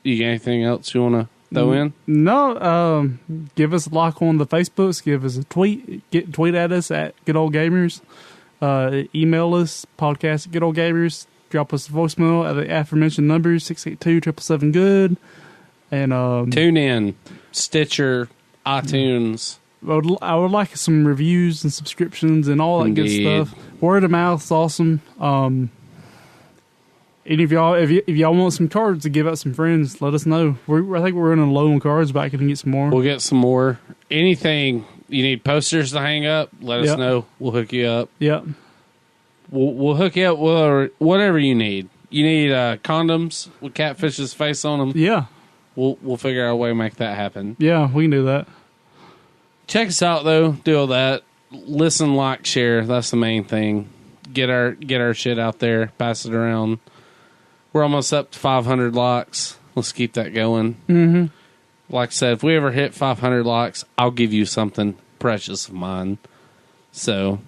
You got anything else you want to throw in? No. Give us a like on the Facebooks. Give us a tweet. Tweet at us at Good Old Gamers. Email us, podcast at Good Old Gamers. Drop us a voicemail at the aforementioned numbers, 682-777-GOOD. And tune in, Stitcher, iTunes. I would like some reviews and subscriptions and all that good stuff. Word of mouth is awesome. Any of y'all, if y'all want some cards to give out some friends, let us know. I think we're running low on cards, but I can get some more. We'll get some more. Anything you need posters to hang up, let us know. We'll hook you up. Yep. We'll hook you up with whatever you need. You need condoms with Catfish's face on them. Yeah. We'll figure out a way to make that happen. Yeah, we can do that. Check us out though. Do all that. Listen, like, share. That's the main thing. Get our shit out there. Pass it around. We're almost up to 500 likes. Let's keep that going. Mm-hmm. Like I said, if we ever hit 500 likes, I'll give you something precious of mine. So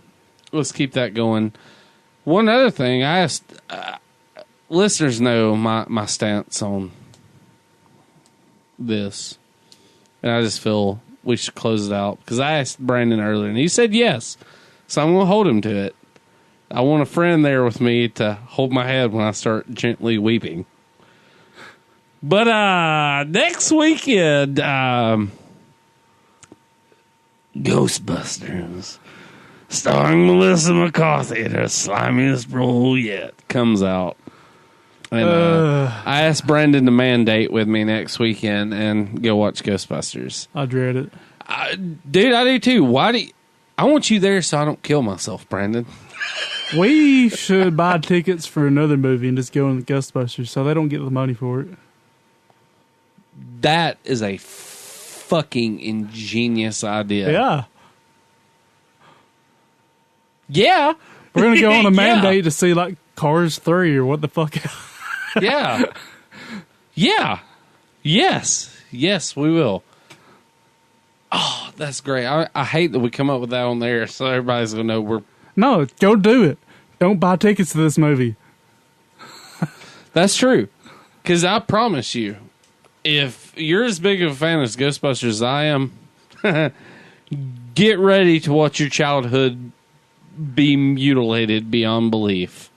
let's keep that going. One other thing, I asked listeners know my stance on this, and I just feel we should close it out because I asked Brandon earlier, and he said yes. So I'm going to hold him to it. I want a friend there with me to hold my head when I start gently weeping. But next weekend, Ghostbusters, starring Melissa McCarthy in her slimiest role yet, comes out. And I asked Brandon to mandate with me next weekend and go watch Ghostbusters. I dread it. Dude, I do too. I want you there so I don't kill myself, Brandon. We should buy tickets for another movie and just go in the Ghostbusters so they don't get the money for it. That is a fucking ingenious idea. Yeah. Yeah. We're going to go on a mandate to see like Cars 3 or what the fuck. Yeah. Yeah. Yes. Yes, we will. Oh, that's great. I hate that we come up with that on there so everybody's going to know we're... No, go do it. Don't buy tickets to this movie. That's true. Because I promise you, if you're as big of a fan of Ghostbusters as I am, get ready to watch your childhood be mutilated beyond belief.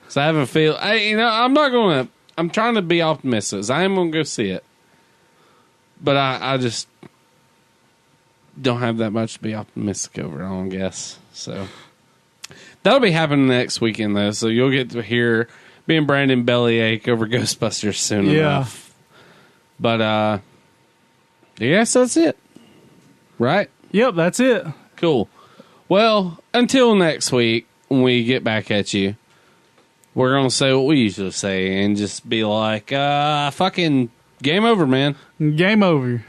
So I have a feel. I'm trying to be optimistic. I am going to go see it. But I just don't have that much to be optimistic over, I guess. So that'll be happening next weekend, though. So you'll get to hear me and Brandon bellyache over Ghostbusters soon enough. But, yes, that's it. Right? Yep, that's it. Cool. Well, until next week, when we get back at you, we're going to say what we usually say and just be like, fucking game over, man. Game over.